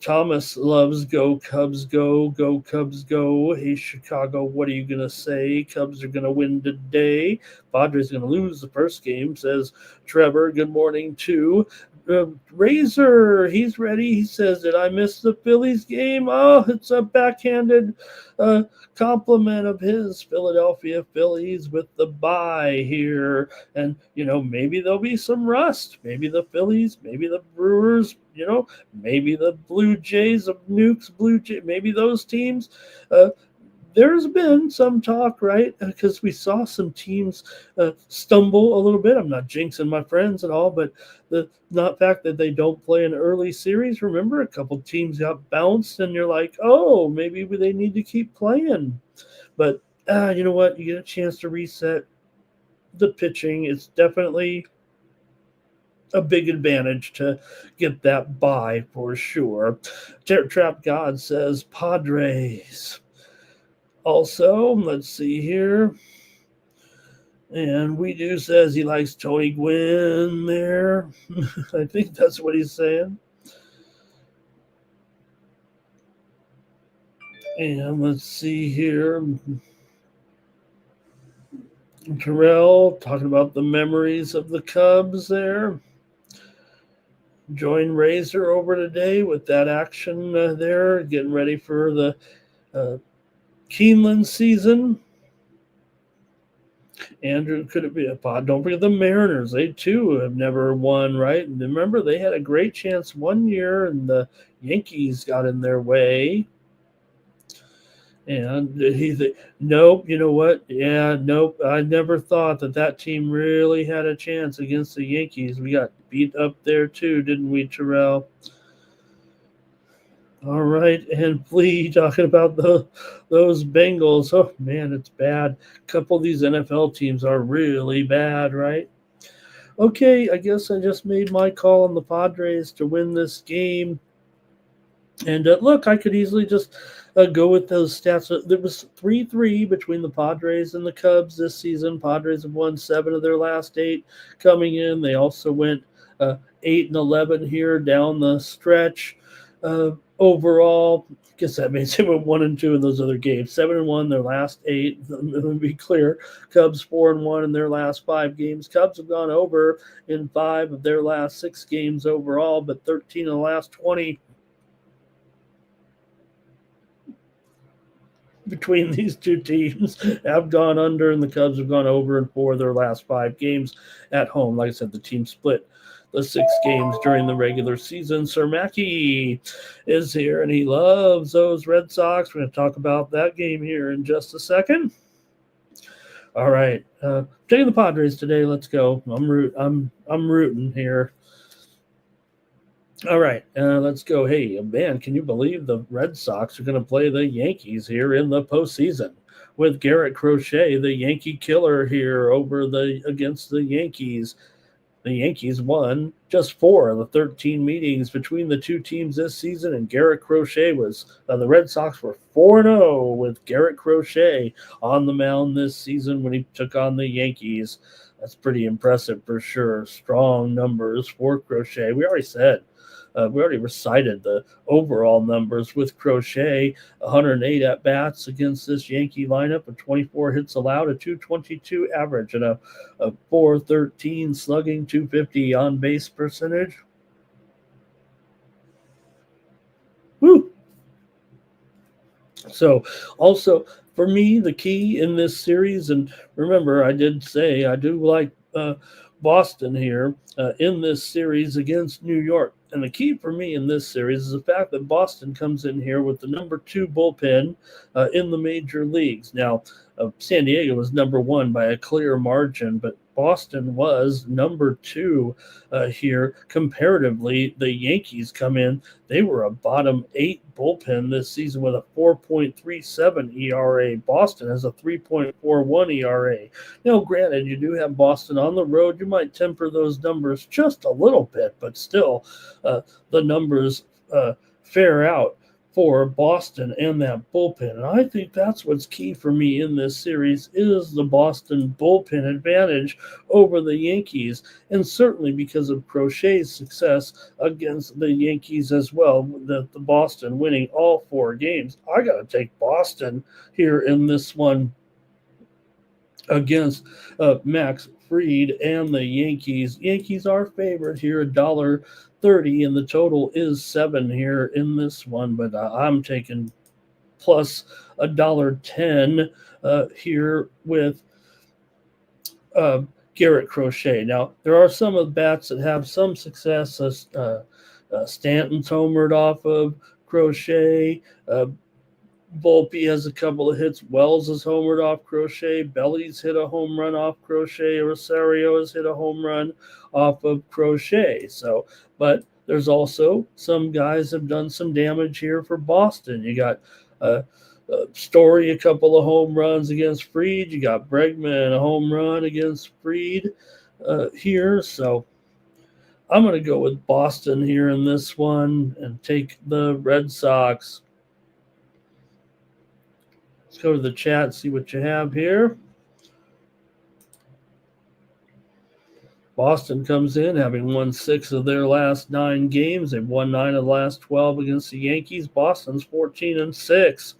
Speaker 2: Thomas loves go Cubs go Cubs go. Hey Chicago, what are you gonna say? Cubs are gonna win today. Padres gonna lose the first game, says Trevor. Good morning too. Razor, he's ready. He says, "Did I miss the Phillies game?" Oh, it's a backhanded compliment of his. Philadelphia Phillies with the bye here, and maybe there'll be some rust. Maybe the Phillies, maybe the Brewers. Maybe the Blue Jays of Nuke's Blue Jay, maybe those teams. There's been some talk, right? Because we saw some teams stumble a little bit. I'm not jinxing my friends at all, but the not fact that they don't play an early series. Remember, a couple teams got bounced, and you're like, oh, maybe they need to keep playing. But you know what? You get a chance to reset the pitching. It's definitely a big advantage to get that bye for sure. Trap God says Padres. Also, let's see here. And We Do says he likes Tony Gwynn there. I think that's what he's saying. And let's see here. Terrell talking about the memories of the Cubs there. Join Razor over today with that action there, getting ready for the Keeneland season. Andrew, could it be a pod? Don't forget the Mariners. They too have never won, right? And remember, they had a great chance one year, and the Yankees got in their way. And nope, you know what? Yeah, nope. I never thought that team really had a chance against the Yankees. We got beat up there too, didn't we, Terrell? All right, and Flea talking about those Bengals. Oh, man, it's bad. A couple of these NFL teams are really bad, right? Okay, I guess I just made my call on the Padres to win this game. And look, I could easily just go with those stats. There was 3-3 between the Padres and the Cubs this season. Padres have won 7 of their last 8 coming in. They also went 8-11 here down the stretch. Overall, I guess that means they went 1-2 in those other games. 7-1 their last 8. Let me be clear. Cubs 4-1 in their last 5 games. Cubs have gone over in 5 of their last 6 games overall, but 13 of the last 20 between these two teams have gone under, and the Cubs have gone over in 4 of their last 5 games at home. Like I said, the team split the 6 games during the regular season. Sir Mackey is here, and he loves those Red Sox. We're going to talk about that game here in just a second. All right, taking the Padres today. Let's go. I'm rooting here. All right, let's go. Hey, man, can you believe the Red Sox are going to play the Yankees here in the postseason with Garrett Crochet, the Yankee killer here against the Yankees. The Yankees won just 4 of the 13 meetings between the two teams this season, and Garrett Crochet the Red Sox were 4-0 with Garrett Crochet on the mound this season when he took on the Yankees. That's pretty impressive for sure. Strong numbers for Crochet. We already recited the overall numbers with Crochet. 108 at-bats against this Yankee lineup, and 24 hits allowed, a .222 average, and a .413 slugging, .250 on-base percentage. Woo! So, also, for me, the key in this series, and remember, I did say I do like Boston here in this series against New York. And the key for me in this series is the fact that Boston comes in here with the number 2 bullpen in the major leagues. Now, San Diego was number 1 by a clear margin, but Boston was number 2 here comparatively. The Yankees come in. They were a bottom 8 bullpen this season with a 4.37 ERA. Boston has a 3.41 ERA. Now, granted, you do have Boston on the road. You might temper those numbers just a little bit, but still the numbers fare out for Boston and that bullpen. And I think that's what's key for me in this series is the Boston bullpen advantage over the Yankees, and certainly because of Crochet's success against the Yankees as well, the Boston winning all 4 games. I got to take Boston here in this one against Max Fried and the Yankees. Yankees are favored here, $1.30, and the total is 7 here in this one, but I'm taking plus $1.10 here with Garrett Crochet. Now, there are some of the bats that have some success. Stanton's homered off of Crochet. Volpe has a couple of hits. Wells has homered off Crochet. Belly's hit a home run off Crochet. Rosario has hit a home run off of Crochet. So, but there's also some guys have done some damage here for Boston. You got Story, a couple of home runs against Fried. You got Bregman, a home run against Fried here. So I'm going to go with Boston here in this one and take the Red Sox. Let's go to the chat and see what you have here. Boston comes in having won 6 of their last 9 games. They've won 9 of the last 12 against the Yankees. Boston's 14-6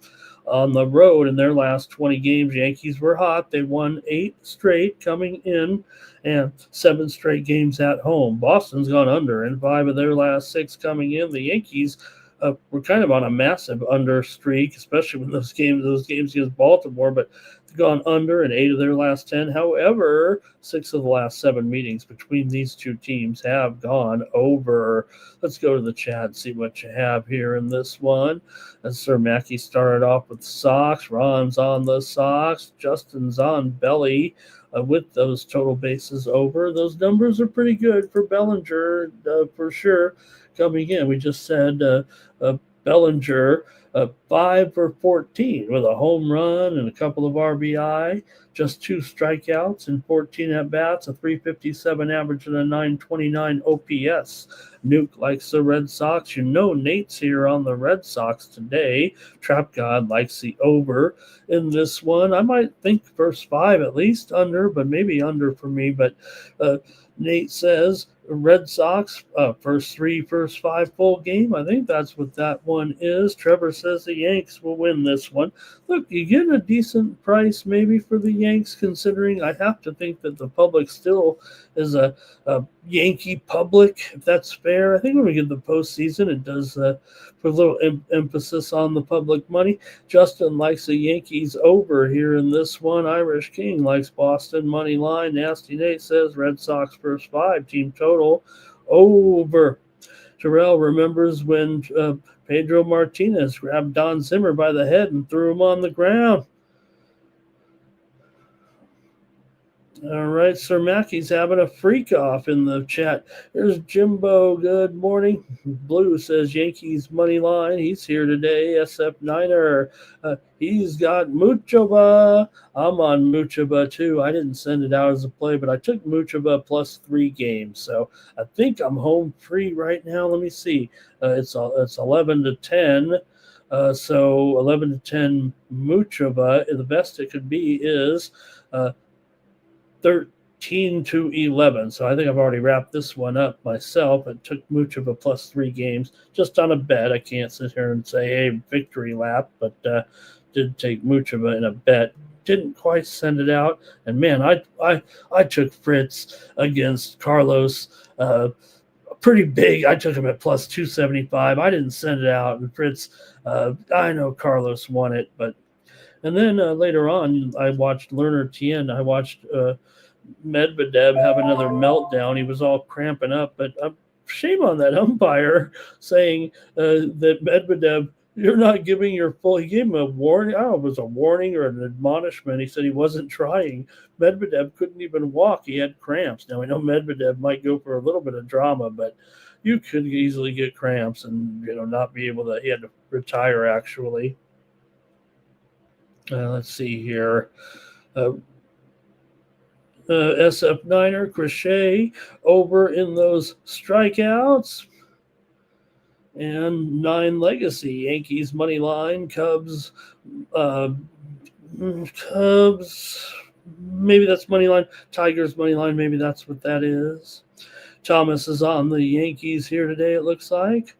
Speaker 2: on the road in their last 20 games. Yankees were hot. They won 8 straight coming in and 7 straight games at home. Boston's gone under in 5 of their last 6 coming in. The Yankees were kind of on a massive under streak, especially when those games against Baltimore, but they've gone under in 8 of their last 10. However, 6 of the last 7 meetings between these two teams have gone over. Let's go to the chat and see what you have here in this one. As Sir Mackey started off with Sox, Ron's on the Sox, Justin's on Belly. With those total bases over, those numbers are pretty good for Bellinger for sure. Coming in, we just said Bellinger 5 for 14 with a home run and a couple of RBI, just 2 strikeouts and 14 at bats, a 357 average and a 929 OPS. Nuke likes the Red Sox. You know Nate's here on the Red Sox today. Trap God likes the over in this one. I might think first 5 at least under, but maybe under for me. But Nate says Red Sox, first 5 full game. I think that's what that one is. Trevor says the Yanks will win this one. Look, you get a decent price maybe for the Yanks, considering I have to think that the public still is a Yankee public, if that's fair. I think when we get the postseason, it does put a little emphasis on the public money. Justin likes the Yankees over here in this one. Irish King likes Boston money line. Nasty Nate says Red Sox first 5, team total over. Terrell remembers when Pedro Martinez grabbed Don Zimmer by the head and threw him on the ground. All right, Sir Mackey's having a freak off in the chat. There's Jimbo. Good morning. Blue says Yankees money line. He's here today. SF Niner. He's got Muchova. I'm on Muchova too. I didn't send it out as a play, but I took Muchova plus 3 games. So I think I'm home free right now. Let me see. It's 11-10. So 11-10 Muchova. The best it could be is 13-11. So I think I've already wrapped this one up myself. It took Muchova plus 3 games just on a bet. I can't sit here and say, hey, victory lap, but did take Muchova in a bet. Didn't quite send it out. And man, I took Fritz against Carlos pretty big. I took him at plus 275. I didn't send it out. And Fritz, I know Carlos won it, but and then later on, I watched Lerner Tien. I watched Medvedev have another meltdown. He was all cramping up, but shame on that umpire saying that Medvedev, you're not giving your full. He gave him a warning. I don't know if it was a warning or an admonishment. He said he wasn't trying. Medvedev couldn't even walk. He had cramps. Now, I know Medvedev might go for a little bit of drama, but you could easily get cramps and, not be able to. He had to retire, actually. Let's see here. SF Niner, Crochet over in those strikeouts. And 9 legacy. Yankees money line, Cubs, maybe that's money line. Tigers money line, maybe that's what that is. Thomas is on the Yankees here today, it looks like.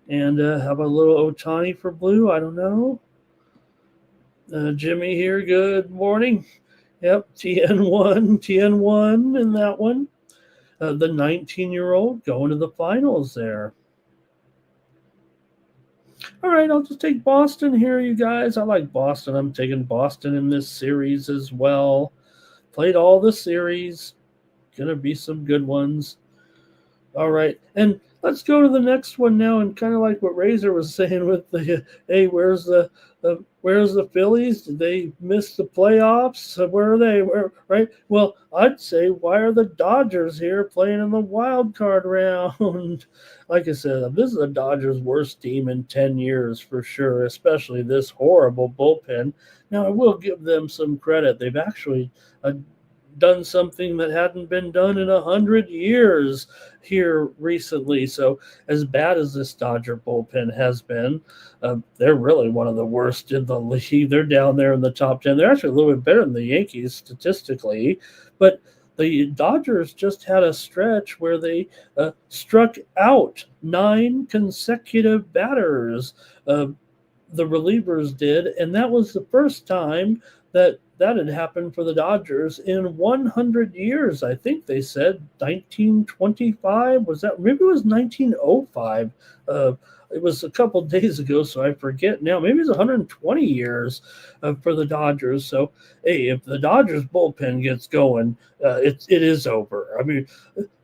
Speaker 2: And how about a little Ohtani for blue? I don't know. Jimmy here, good morning. Yep, TN1 in that one. The 19-year-old going to the finals there. All right, I'll just take Boston here, you guys. I like Boston. I'm taking Boston in this series as well. Played all the series. Going to be some good ones. All right, and let's go to the next one now, and kind of like what Razor was saying with the, hey, where's the Phillies? Did they miss the playoffs? Where are they? Right? Well, I'd say, why are the Dodgers here playing in the wild card round? Like I said, this is the Dodgers' worst team in 10 years for sure, especially this horrible bullpen. Now, I will give them some credit. They've actually done something that hadn't been done in 100 years here recently. So as bad as this Dodger bullpen has been, they're really one of the worst in the league. They're down there in the top 10. They're actually a little bit better than the Yankees statistically, but the Dodgers just had a stretch where they struck out 9 consecutive batters. The relievers did, and that was the first time that had happened for the Dodgers in 100 years. I think they said 1925. Was that? Maybe it was 1905. It was a couple days ago, so I forget now. Maybe it's 120 years for the Dodgers. So, hey, if the Dodgers bullpen gets going, it is over. I mean,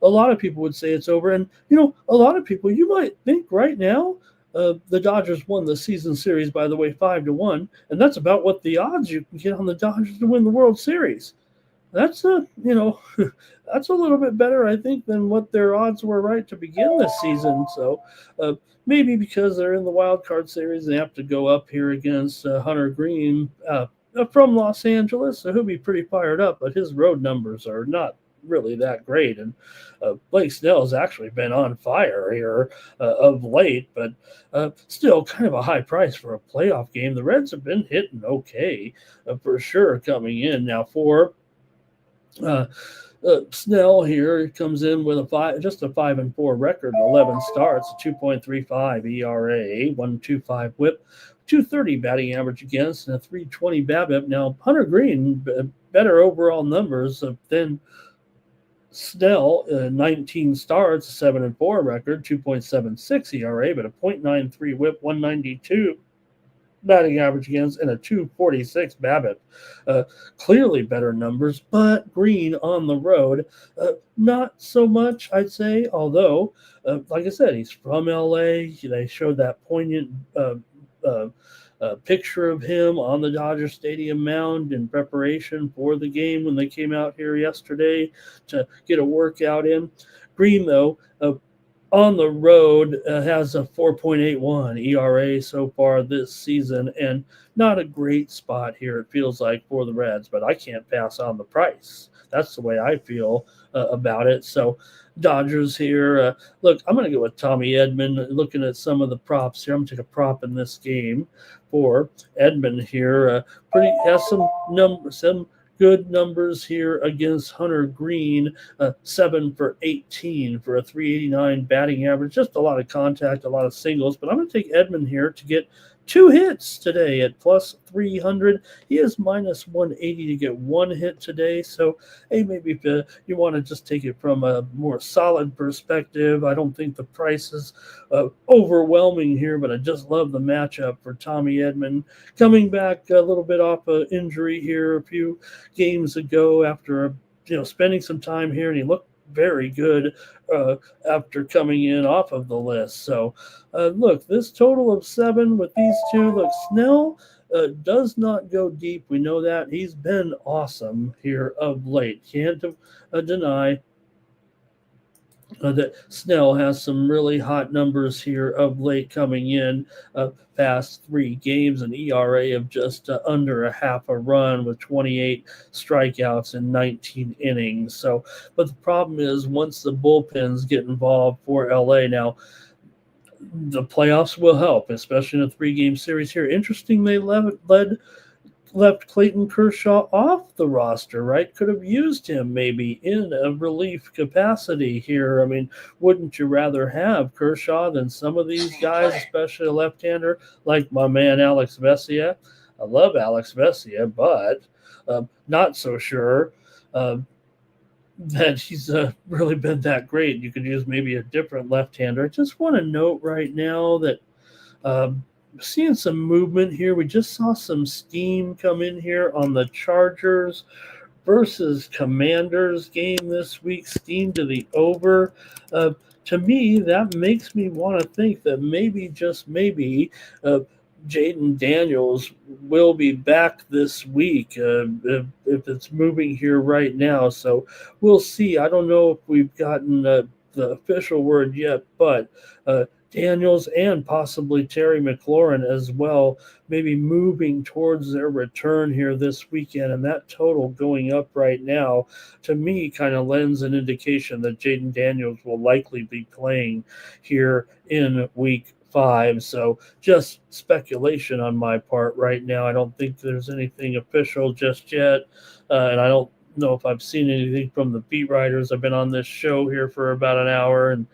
Speaker 2: a lot of people would say it's over. And, a lot of people, you might think right now, the Dodgers won the season series, by the way, 5-1, and that's about what the odds you can get on the Dodgers to win the World Series. That's that's a little bit better, I think, than what their odds were right to begin this season. So maybe because they're in the wild card series, they have to go up here against Hunter Green from Los Angeles, so he'll be pretty fired up. But his road numbers are not really that great, and Blake Snell has actually been on fire here of late, but still kind of a high price for a playoff game. The Reds have been hitting okay for sure coming in. Now for Snell here comes in with a 5-4 record, 11 starts, 2.35 ERA, 1.25 WHIP, 230 batting average against, and a 320 BABIP. Now Hunter Green, better overall numbers than Snell, 19 starts, 7-4 record, 2.76 ERA, but a 0.93 WHIP, 192 batting average against, and a 246 BABIP. Clearly better numbers, but Green on the road, not so much, I'd say. Although, like I said, he's from LA. They showed that poignant picture of him on the Dodger Stadium mound in preparation for the game when they came out here yesterday to get a workout in. Green, though, on the road has a 4.81 ERA so far this season, and not a great spot here, it feels like, for the Reds, but I can't pass on the price. That's the way I feel about it. So Dodgers here. Look, I'm going to go with Tommy Edman. Looking at some of the props here, I'm going to take a prop in this game for Edman here. Has some good numbers here against Hunter Green, 7 for 18 for a 389 batting average. Just a lot of contact, a lot of singles. But I'm going to take Edman here to get 2 hits today at plus 300. He is minus 180 to get 1 hit today. So, hey, maybe if you want to just take it from a more solid perspective, I don't think the price is overwhelming here, but I just love the matchup for Tommy Edman. Coming back a little bit off an injury here a few games ago after spending some time here, and he looked very good after coming in off of the list. So, look, this total of 7 with these two. Look, Snell does not go deep. We know that. He's been awesome here of late. Can't deny that Snell has some really hot numbers here of late coming in past 3 games, an ERA of just under a half a run with 28 strikeouts in 19 innings. So, but the problem is once the bullpens get involved for LA now, the playoffs will help, especially in a 3-game series here. Interesting, they left Clayton Kershaw off the roster, right? Could have used him maybe in a relief capacity here. I mean, wouldn't you rather have Kershaw than some of these guys, especially a left-hander like my man Alex Vesia? I love Alex Vesia, but not so sure that he's really been that great. You could use maybe a different left-hander. I just want to note right now that seeing some movement here. We just saw some steam come in here on the Chargers versus Commanders game this week. Steam to the over. To me, that makes me want to think that maybe, just maybe, Jaden Daniels will be back this week if it's moving here right now. So we'll see. I don't know if we've gotten the official word yet, but Daniels and possibly Terry McLaurin as well, maybe moving towards their return here this weekend. And that total going up right now, to me, kind of lends an indication that Jaden Daniels will likely be playing here in week 5. So just speculation on my part right now. I don't think there's anything official just yet. And I don't know if I've seen anything from the beat writers. I've been on this show here for about an hour, and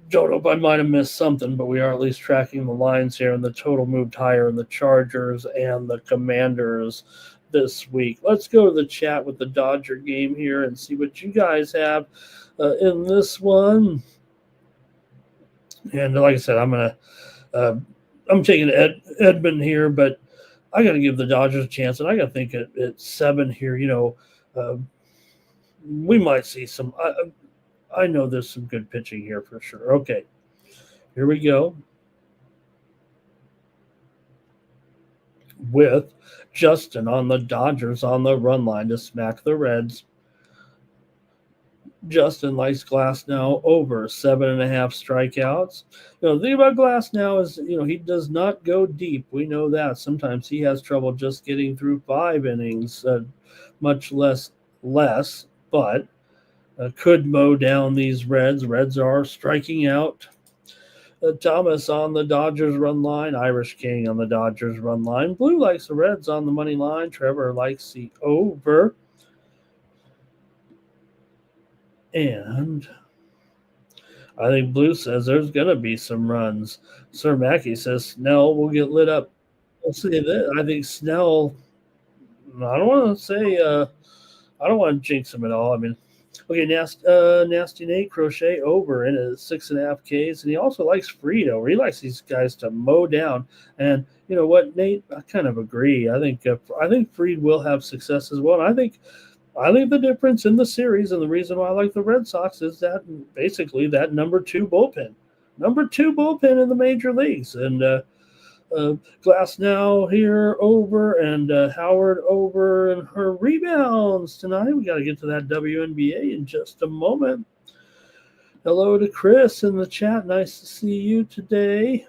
Speaker 2: don't know if I might have missed something, but we are at least tracking the lines here, and the total moved higher in the Chargers and the Commanders this week. Let's go to the chat with the Dodger game here and see what you guys have in this one. And like I said, I'm taking Edmund here, but I got to give the Dodgers a chance, and I got to think at 7 here. We might see some. I know there's some good pitching here for sure. Okay, here we go with Justin on the Dodgers on the run line to smack the Reds. Justin likes Glasnow over 7.5 strikeouts. The thing about Glasnow is, he does not go deep. We know that. Sometimes he has trouble just getting through 5 innings, much less, but could mow down these Reds. Reds are striking out. Thomas on the Dodgers run line. Irish King on the Dodgers run line. Blue likes the Reds on the money line. Trevor likes the over. And I think Blue says there's going to be some runs. Sir Mackey says Snell will get lit up. We'll see that. I think Snell, I don't want to say, I don't want to jinx him at all. I mean, okay, Nasty Nate Crochet over in at 6.5 Ks. And he also likes Fried over. He likes these guys to mow down. And you know what, Nate? I kind of agree. I think Fried will have success as well. And I think the difference in the series, and the reason why I like the Red Sox, is that basically that number 2 bullpen in the major leagues. And Glasnow here over, and Howard over, and her rebounds tonight. We got to get to that WNBA in just a moment. Hello to Chris in the chat. Nice to see you today.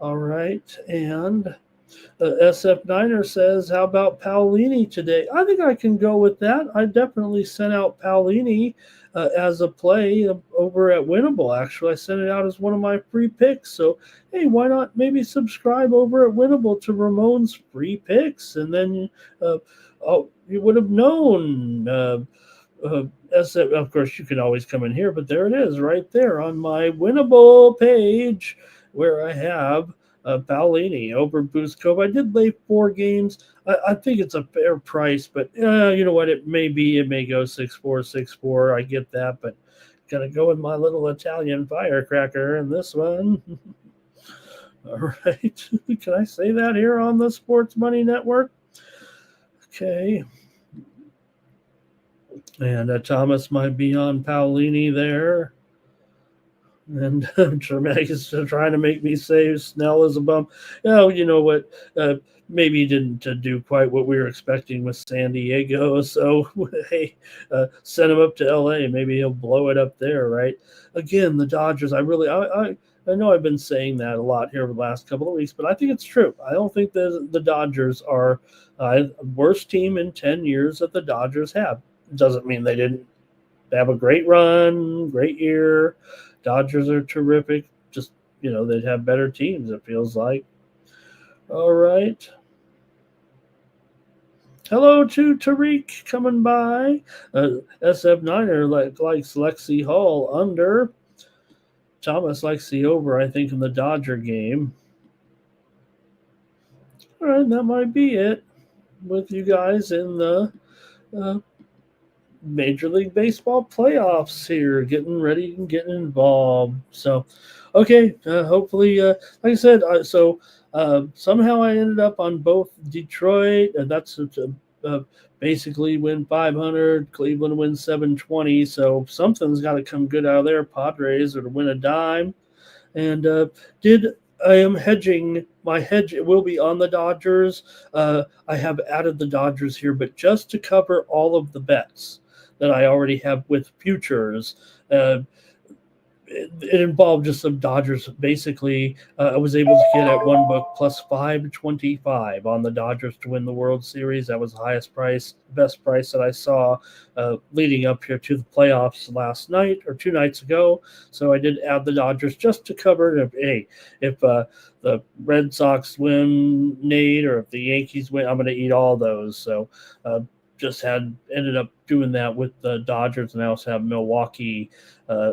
Speaker 2: All right, and SF Niner says, how about Paolini today? I think I can go with that. I definitely sent out Paolini as a play over at Winnable. Actually, I sent it out as one of my free picks. So, hey, why not maybe subscribe over at Winnable to Ramon's free picks? And then you would have known. SF, of course, you can always come in here, but there it is right there on my Winnable page where I have Paolini over Buzkov. I did lay 4 games. I think it's a fair price, but you know what? It may go 6-4, 6-4. I get that, but gotta go with my little Italian firecracker in this one. All right. Can I say that here on the Sports Money Network? Okay. And Thomas might be on Paolini there. And Dramatic is trying to make me say Snell is a bum. Oh, you know what? Maybe he didn't do quite what we were expecting with San Diego. So, hey, send him up to LA. Maybe he'll blow it up there, right? Again, the Dodgers, I know I've been saying that a lot here over the last couple of weeks, but I think it's true. I don't think the Dodgers are worst team in 10 years that the Dodgers have. It doesn't mean they didn't have a great run, great year. Dodgers are terrific. Just, they'd have better teams, it feels like. All right. Hello to Tariq coming by. SF Niner likes Lexi Hall under. Thomas likes the over, I think, in the Dodger game. All right, that might be it with you guys in the Major League Baseball playoffs here, getting ready and getting involved. So, okay, hopefully, like I said, somehow I ended up on both Detroit, and that's basically win 500, Cleveland wins 720. So something's got to come good out of there. Padres or to win a dime. And I am hedging. My hedge will be on the Dodgers. I have added the Dodgers here, but just to cover all of the bets that I already have with futures. It involved just some Dodgers. Basically, I was able to get at one book plus 525 on the Dodgers to win the World Series. That was the best price that I saw leading up here to the playoffs last night or 2 nights ago. So I did add the Dodgers just to cover it. If the Red Sox win, Nate, or if the Yankees win, I'm going to eat all those. So just ended up doing that with the Dodgers, and I also have Milwaukee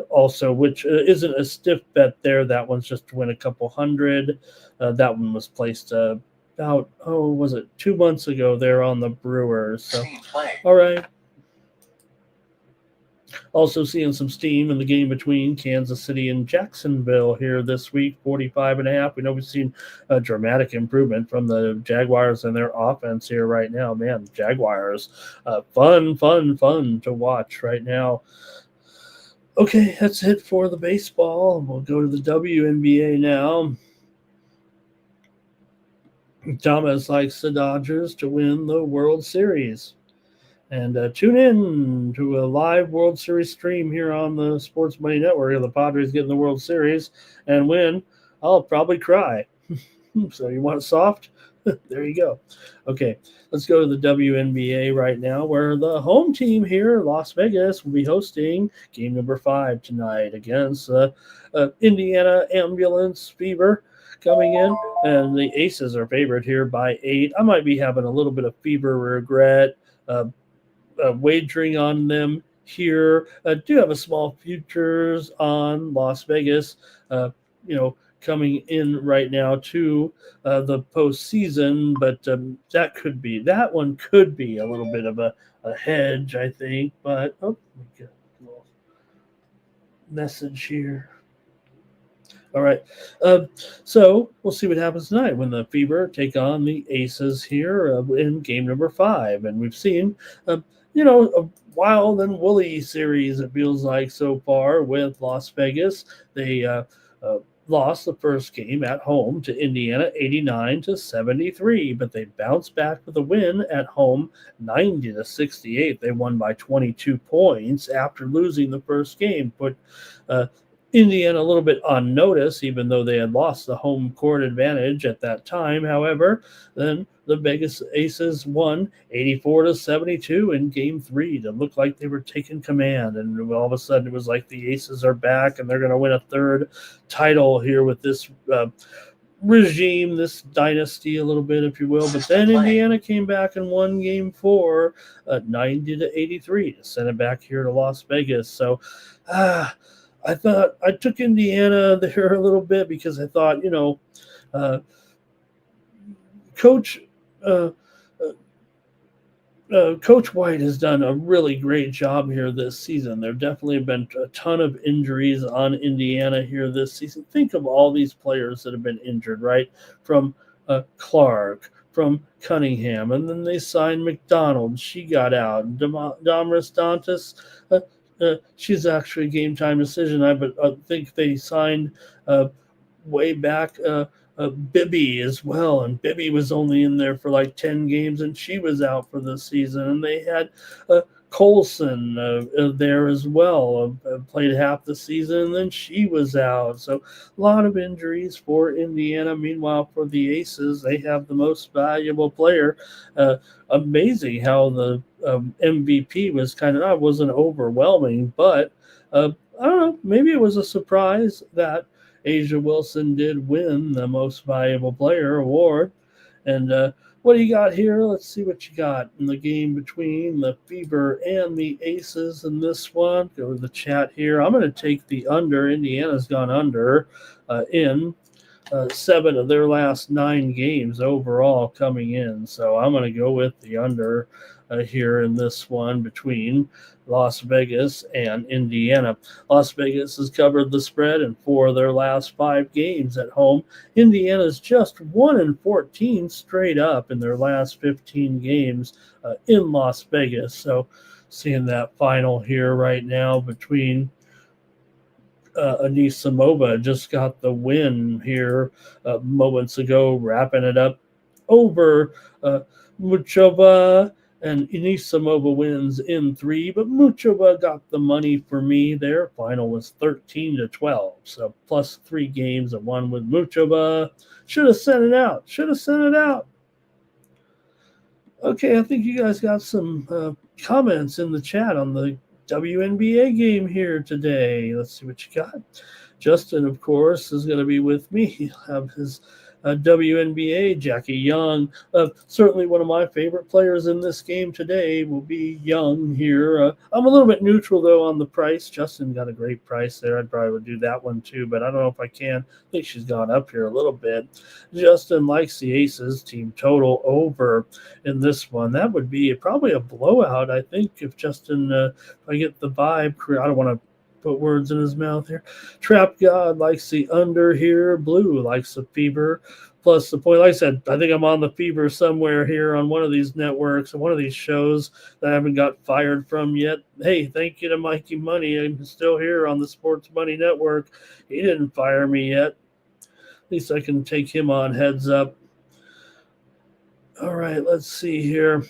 Speaker 2: also, which isn't a stiff bet there. That one's just to win a couple hundred. That one was placed about, was it 2 months ago there on the Brewers. So, all right. Also seeing some steam in the game between Kansas City and Jacksonville here this week, 45.5. We know we've seen a dramatic improvement from the Jaguars and their offense here right now. Man, the Jaguars, fun to watch right now. Okay, that's it for the baseball. We'll go to the WNBA now. Thomas likes the Dodgers to win the World Series. And tune in to a live World Series stream here on the Sports Money Network of the Padres getting the World Series and win. I'll probably cry. So you want it soft? There you go. Okay, let's go to the WNBA right now, where the home team here, Las Vegas, will be hosting game number 5 tonight against Indiana Ambulance Fever coming in. And the Aces are favored here by 8. I might be having a little bit of Fever regret. Wagering on them here. Do have a small futures on Las Vegas, coming in right now to the postseason, but that one could be a little bit of a hedge, I think. But we got a little message here. All right. So we'll see what happens tonight when the Fever take on the Aces here in game number 5. And we've seen, a wild and woolly series, it feels like, so far with Las Vegas. They lost the first game at home to Indiana 89-73, but they bounced back with a win at home 90-68. They won by 22 points after losing the first game. Put Indiana a little bit on notice, even though they had lost the home court advantage at that time. However, then the Vegas Aces won 84-72 in game 3 to look like they were taking command. And all of a sudden it was like the Aces are back and they're going to win a 3rd title here with this regime, this dynasty a little bit, if you will. But then Indiana came back and won game 4 90-83 to send it back here to Las Vegas. So I thought I took Indiana there a little bit because I thought, Coach White has done a really great job here this season. There definitely have been a ton of injuries on Indiana here this season. Think of all these players that have been injured, right? From Clark, from Cunningham. And then they signed McDonald. She got out. And Damaris Dantas, she's actually a game-time decision. I think they signed way back Bibby as well. And Bibby was only in there for like 10 games, and she was out for the season. And they had Colson there as well, played half the season, and then she was out. So a lot of injuries for Indiana. Meanwhile, for the Aces, they have the most valuable player. Amazing how the MVP was wasn't overwhelming, but I don't know, maybe it was a surprise that Asia Wilson did win the most valuable player award. And what do you got here? Let's see what you got in the game between the Fever and the Aces in this one. Go to the chat here. I'm going to take the under. Indiana's gone under in 7 of their last 9 games overall coming in. So I'm going to go with the under here in this one between Las Vegas and Indiana. Las Vegas has covered the spread in 4 of their last 5 games at home. Indiana's just 1-14 straight up in their last 15 games in Las Vegas. So seeing that final here right now between Anisimova just got the win here moments ago, wrapping it up over Muchova, and Anisimova wins in 3, but Muchova got the money for me there. Final was 13-12, so plus 3 games of 1 with Muchova. Should have sent it out. Okay, I think you guys got some comments in the chat on the WNBA game here today. Let's see what you got. Justin, of course, is going to be with me. He'll have his WNBA. Jackie Young, certainly one of my favorite players in this game today will be Young here. I'm a little bit neutral, though, on the price. Justin got a great price there. I'd probably would do that one, too, but I don't know if I can. I think she's gone up here a little bit. Justin likes the Aces team total over in this one. That would be probably a blowout, I think, if Justin, if I get the vibe. I don't want to put words in his mouth here. Trap God likes the under here. Blue likes the Fever plus the point. Like I said, I think I'm on the Fever somewhere here on one of these networks and one of these shows that I haven't got fired from yet. Hey, thank you to Mikey Money. I'm still here on the Sports Money Network. He didn't fire me yet. At least I can take him on heads up. All right, let's see here.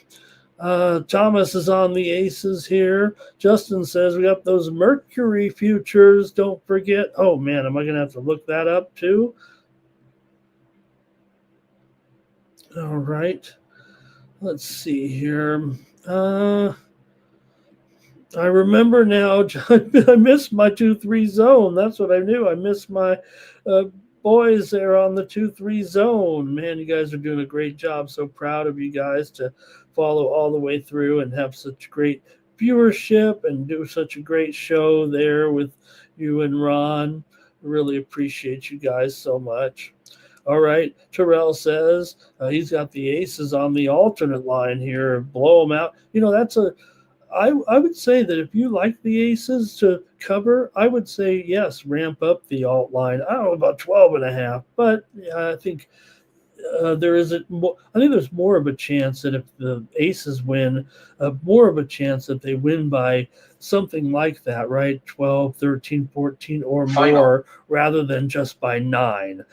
Speaker 2: Thomas is on the Aces here. Justin says we got those Mercury futures. Don't forget. Oh, man, am I going to have to look that up too? All right. Let's see here. I remember now. I missed my 2-3 zone. That's what I knew. I missed my boys there on the 2-3 zone. Man, you guys are doing a great job. So proud of you guys to follow all the way through and have such great viewership and do such a great show there with you and Ron. Really appreciate you guys so much. All right, Terrell says he's got the Aces on the alternate line here. Blow them out. You know, that's I would say that if you like the Aces to cover, I would say, yes, ramp up the alt line. I don't know about 12.5, but I think there's more of a chance that if the Aces win, more of a chance that they win by something like that, right? 12, 13, 14 or more, rather than just by 9.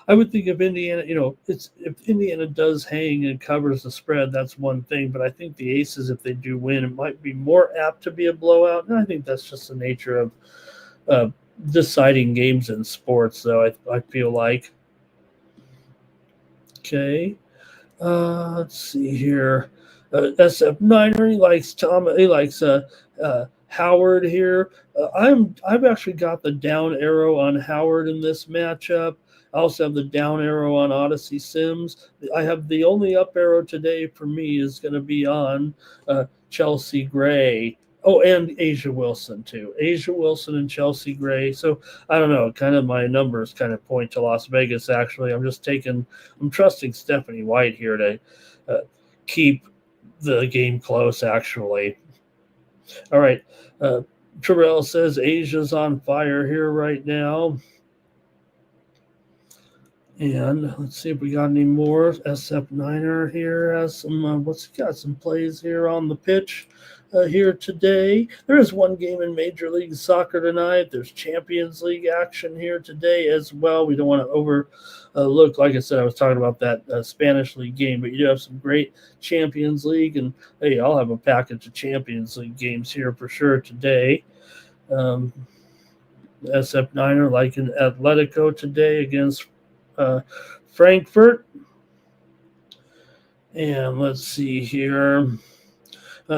Speaker 2: I would think if Indiana, if Indiana does hang and covers the spread, that's one thing. But I think the Aces, if they do win, it might be more apt to be a blowout. And I think that's just the nature of deciding games in sports, though, I feel like. Okay, let's see here. SF Niner, he likes Howard here. I've actually got the down arrow on Howard in this matchup. I also have the down arrow on Odyssey Sims. I have the only up arrow today for me is going to be on Chelsea Gray. Oh, and Asia Wilson, too. Asia Wilson and Chelsea Gray. So, I don't know. Kind of my numbers kind of point to Las Vegas, actually. I'm trusting Stephanie White here to keep the game close, actually. All right. Terrell says Asia's on fire here right now. And let's see if we got any more. Sept Niner here has some. Got some plays here on the pitch here today. There is one game in Major League Soccer tonight. There's Champions League action here today as well. We don't want to overlook. Like I said, I was talking about that Spanish League game, but you do have some great Champions League, and hey, I'll have a package of Champions League games here for sure today. SF Niner like an Atletico today against Frankfurt. And let's see here.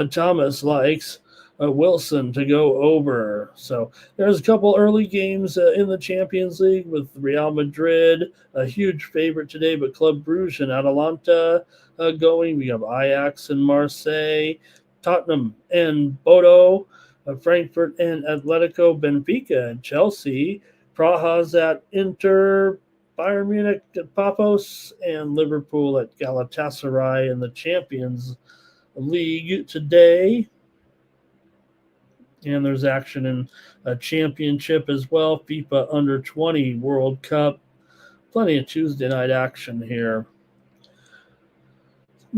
Speaker 2: Thomas likes Wilson to go over. So there's a couple early games in the Champions League with Real Madrid, a huge favorite today, but Club Brugge and Atalanta going. We have Ajax and Marseille, Tottenham and Bodo, Frankfurt and Atletico, Benfica and Chelsea, Praha's at Inter, Bayern Munich at Papos, and Liverpool at Galatasaray in the Champions League today. And there's action in a championship as well, FIFA Under 20 World Cup. Plenty of Tuesday night action here.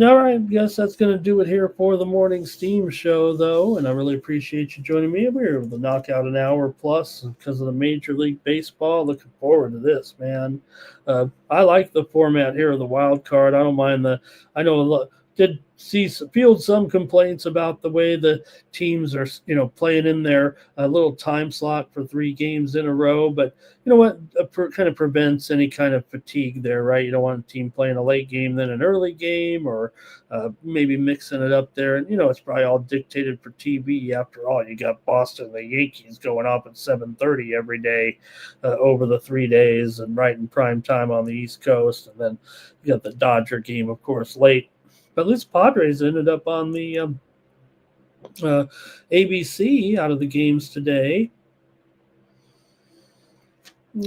Speaker 2: All right, I guess that's going to do it here for the morning steam show, though, and I really appreciate you joining me. We were able to knock out an hour plus because of the Major League Baseball. Looking forward to this, man. I like the format here of the wild card. I don't mind I know a lot. Did field some complaints about the way the teams are, playing in their little time slot for 3 games in a row. But you know what? Kind of prevents any kind of fatigue there, right? You don't want a team playing a late game, then an early game, or maybe mixing it up there. And, it's probably all dictated for TV. After all, you got Boston and the Yankees going off at 7:30 every day over the 3 days and right in prime time on the East Coast. And then you got the Dodger game, of course, late. But at least Padres ended up on the ABC out of the games today.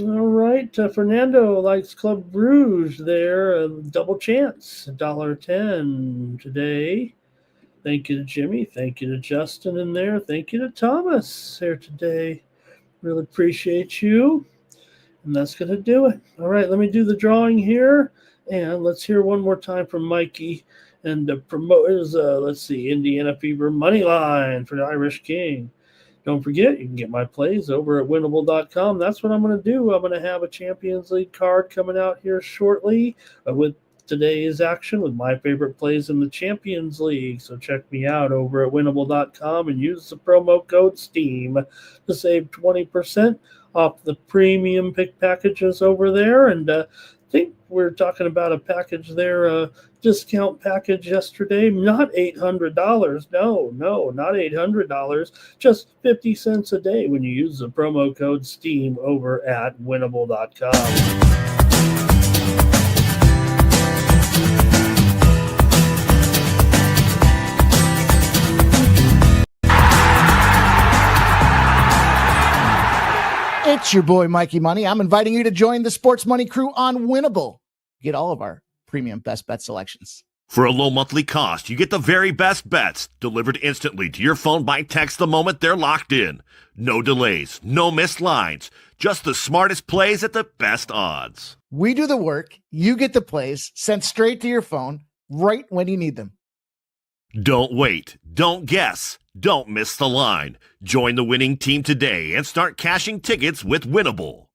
Speaker 2: All right. Fernando likes Club Brugge there. Double chance, $1.10 today. Thank you to Jimmy. Thank you to Justin in there. Thank you to Thomas here today. Really appreciate you. And that's going to do it. All right. Let me do the drawing here. And let's hear one more time from Mikey. And the promoters, let's see, Indiana Fever Moneyline for the Irish King. Don't forget, you can get my plays over at winnable.com. That's what I'm going to do. I'm going to have a Champions League card coming out here shortly with today's action with my favorite plays in the Champions League. So check me out over at winnable.com and use the promo code STEAM to save 20% off the premium pick packages over there. And I think we're talking about a package there, discount package yesterday, not $800. No, not $800. Just 50 cents a day when you use the promo code STEAM over at winnable.com.
Speaker 3: It's your boy, Mikey Money. I'm inviting you to join the Sports Money crew on Winnable. Get all of our premium best bet selections.
Speaker 4: For a low monthly cost, you get the very best bets delivered instantly to your phone by text the moment they're locked in. No delays, no missed lines, just the smartest plays at the best odds.
Speaker 3: We do the work, you get the plays sent straight to your phone right when you need them.
Speaker 4: Don't wait, don't guess, don't miss the line. Join the winning team today and start cashing tickets with Winnable.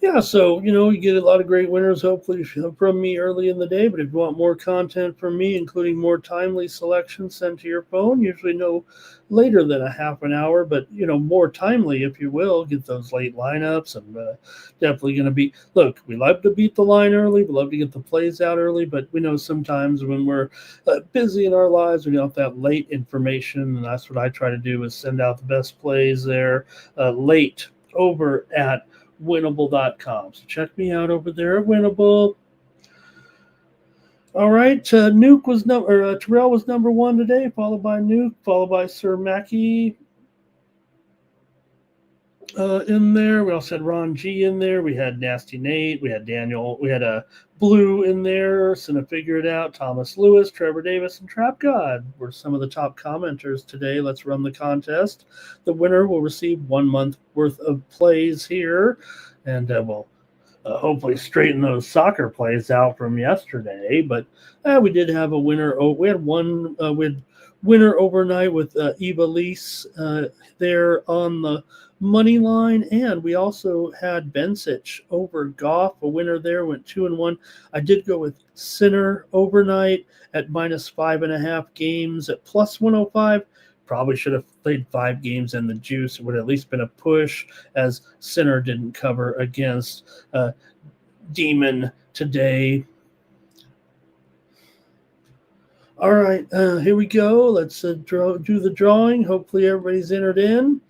Speaker 2: Yeah, so, you get a lot of great winners, hopefully, from me early in the day. But if you want more content from me, including more timely selections sent to your phone, usually no later than a half an hour, but, more timely, if you will, get those late lineups. And definitely going to be, look, we love to beat the line early. We love to get the plays out early, but we know sometimes when we're busy in our lives, we don't have that late information. And that's what I try to do is send out the best plays there late over at winnable.com. So check me out over there at Winnable. All right, Terrell was number 1 today, followed by Nuke, followed by Sir Mackey. in there. We also had Ron G in there. We had Nasty Nate. We had Daniel. We had a Blue in there. Cinna Figure It Out. Thomas Lewis, Trevor Davis, and Trap God were some of the top commenters today. Let's run the contest. The winner will receive 1 month worth of plays here, and we'll hopefully straighten those soccer plays out from yesterday. But we did have a winner. We had one with winner overnight with Eva Lease there on the money line, and we also had Bensich over Goff, a winner there, went 2-1. I did go with Sinner overnight at -5.5 games at +105. Probably should have played 5 games in the juice. It would have at least been a push, as Sinner didn't cover against Demon today. All right, here we go. Let's do the drawing. Hopefully everybody's entered in.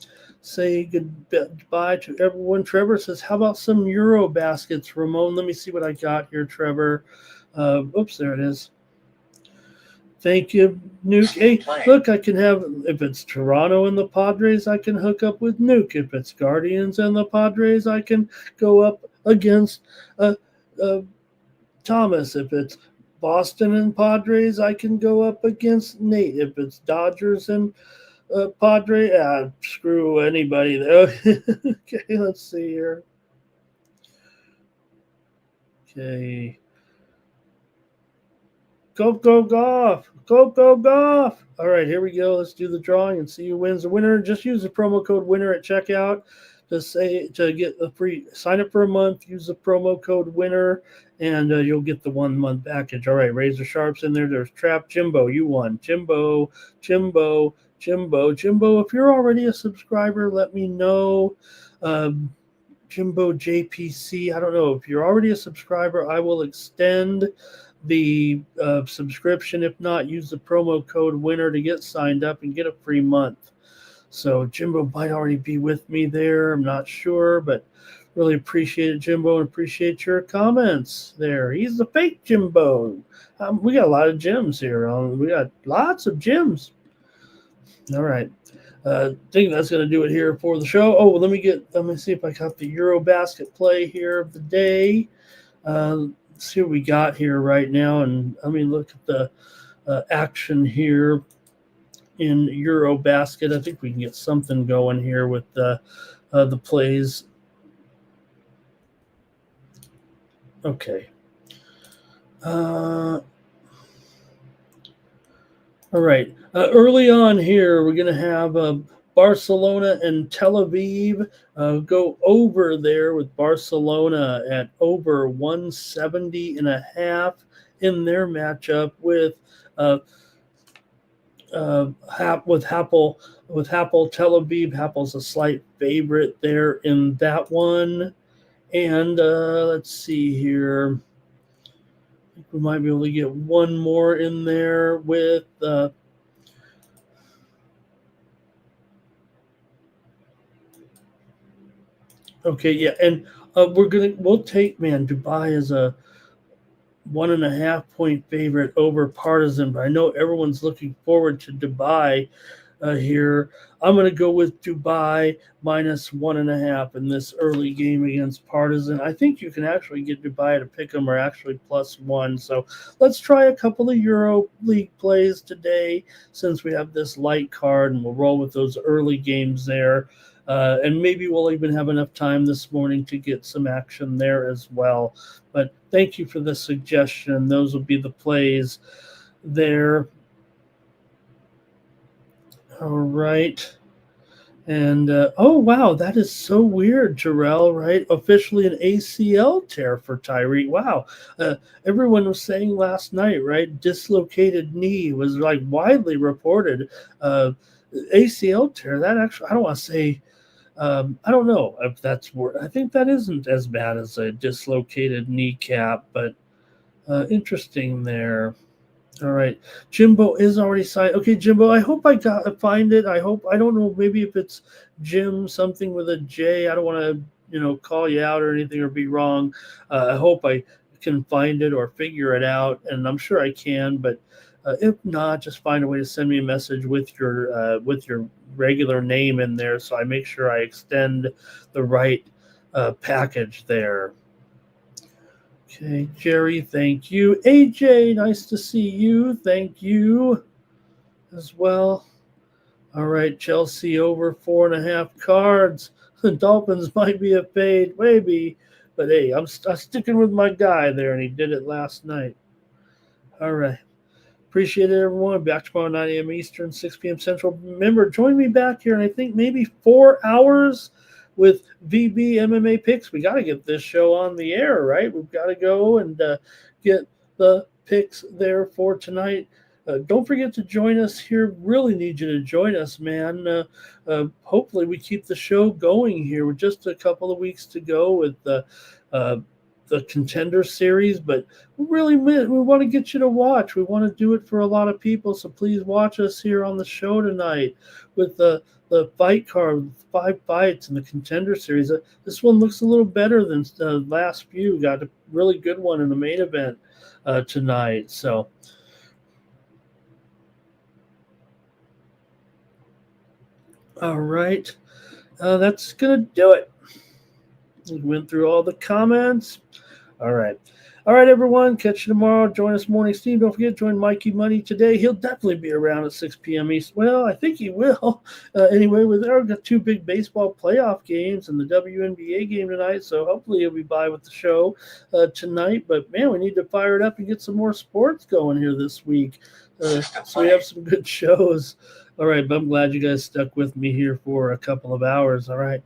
Speaker 2: Say goodbye to everyone. Trevor says, how about some Euro baskets, Ramon? Let me see what I got here, Trevor. Oops, there it is. Thank you, Nuke. Hey, look, I can have, if it's Toronto and the Padres, I can hook up with Nuke. If it's Guardians and the Padres, I can go up against Thomas. If it's Boston and Padres, I can go up against Nate. If it's Dodgers and Padre, screw anybody there. Okay, let's see here. Okay. Go, Golf. Go, Golf. All right, here we go. Let's do the drawing and see who wins. The winner, just use the promo code WINNER at checkout to get a free, sign up for a month, use the promo code WINNER, and you'll get the 1 month package. All right, Razor Sharps in there. There's Trap. Jimbo, you won. Jimbo, if you're already a subscriber, let me know. Jimbo JPC, I don't know. If you're already a subscriber, I will extend the subscription. If not, use the promo code WINNER to get signed up and get a free month. So Jimbo might already be with me there. I'm not sure, but really appreciate it, Jimbo, and appreciate your comments there. He's the fake Jimbo. We got a lot of gems here. We got lots of gems. All right. I think that's going to do it here for the show. Oh, let me see if I got the Euro basket play here of the day. Let's see what we got here right now. And I mean, look at the action here in Euro basket. I think we can get something going here with the plays. Okay. All right. Early on here, we're going to have Barcelona and Tel Aviv go over there with Barcelona at over 170.5 in their matchup with Hapoel Tel Aviv. Hapoel's a slight favorite there in that one. And let's see here. We might be able to get one more in there with okay, yeah, and we'll take Dubai as a 1.5 point favorite over Partizan, but I know everyone's looking forward to Dubai here. I'm going to go with Dubai -1.5 in this early game against Partizan. I think you can actually get Dubai to pick them, or actually +1. So let's try a couple of Euro League plays today since we have this light card, and we'll roll with those early games there. And maybe we'll even have enough time this morning to get some action there as well. But thank you for the suggestion. Those will be the plays there. All right. And, oh, wow, that is so weird, Jarrell, right? Officially an ACL tear for Tyreek. Wow. Everyone was saying last night, right? Dislocated knee was like widely reported. ACL tear, that actually, I don't want to say, I don't know if that's where, I think that isn't as bad as a dislocated kneecap, but interesting there. All right. Jimbo is already signed. Okay, Jimbo, I hope I find it. I don't know, maybe if it's Jim, something with a J. I don't want to, call you out or anything or be wrong. I hope I can find it or figure it out, and I'm sure I can, but If not, just find a way to send me a message with your regular name in there, so I make sure I extend the right package there. Okay, Jerry, thank you. AJ, nice to see you. Thank you as well. All right, Chelsea over 4.5 cards. The Dolphins might be a fade, maybe, but hey, I'm sticking with my guy there, and he did it last night. All right. Appreciate it, everyone. Back tomorrow, 9 a.m. Eastern, 6 p.m. Central. Remember, join me back here in I think maybe 4 hours with VB MMA picks. We got to get this show on the air, right? We've got to go and get the picks there for tonight. Don't forget to join us here. Really need you to join us, man. Hopefully we keep the show going here with just a couple of weeks to go with the Contender Series, but we want to get you to watch. We want to do it for a lot of people, so please watch us here on the show tonight with the fight card, 5 fights in the Contender Series. This one looks a little better than the last few. Got a really good one in the main event tonight. So all right, that's going to do it. We went through all the comments. All right, everyone. Catch you tomorrow. Join us morning, Steve. Don't forget, join Mikey Money today. He'll definitely be around at 6 p.m. East. Well, I think he will. Anyway, we've got 2 big baseball playoff games and the WNBA game tonight, so hopefully he'll be by with the show tonight. But, man, we need to fire it up and get some more sports going here this week. So we have some good shows. All right, but I'm glad you guys stuck with me here for a couple of hours. All right.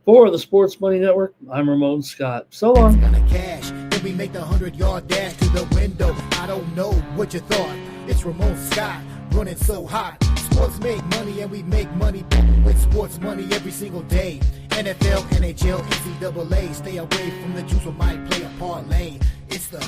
Speaker 2: For the Sports Money Network, I'm Ramon Scott. So long.
Speaker 1: Gonna cash, then we make the 100-yard dash to the window. I don't know what you thought. It's Ramon Scott running so hot. Sports make money and we make money with sports money every single day. NFL, NHL, NCAA. Stay away from the juice or might play a parlay. It's the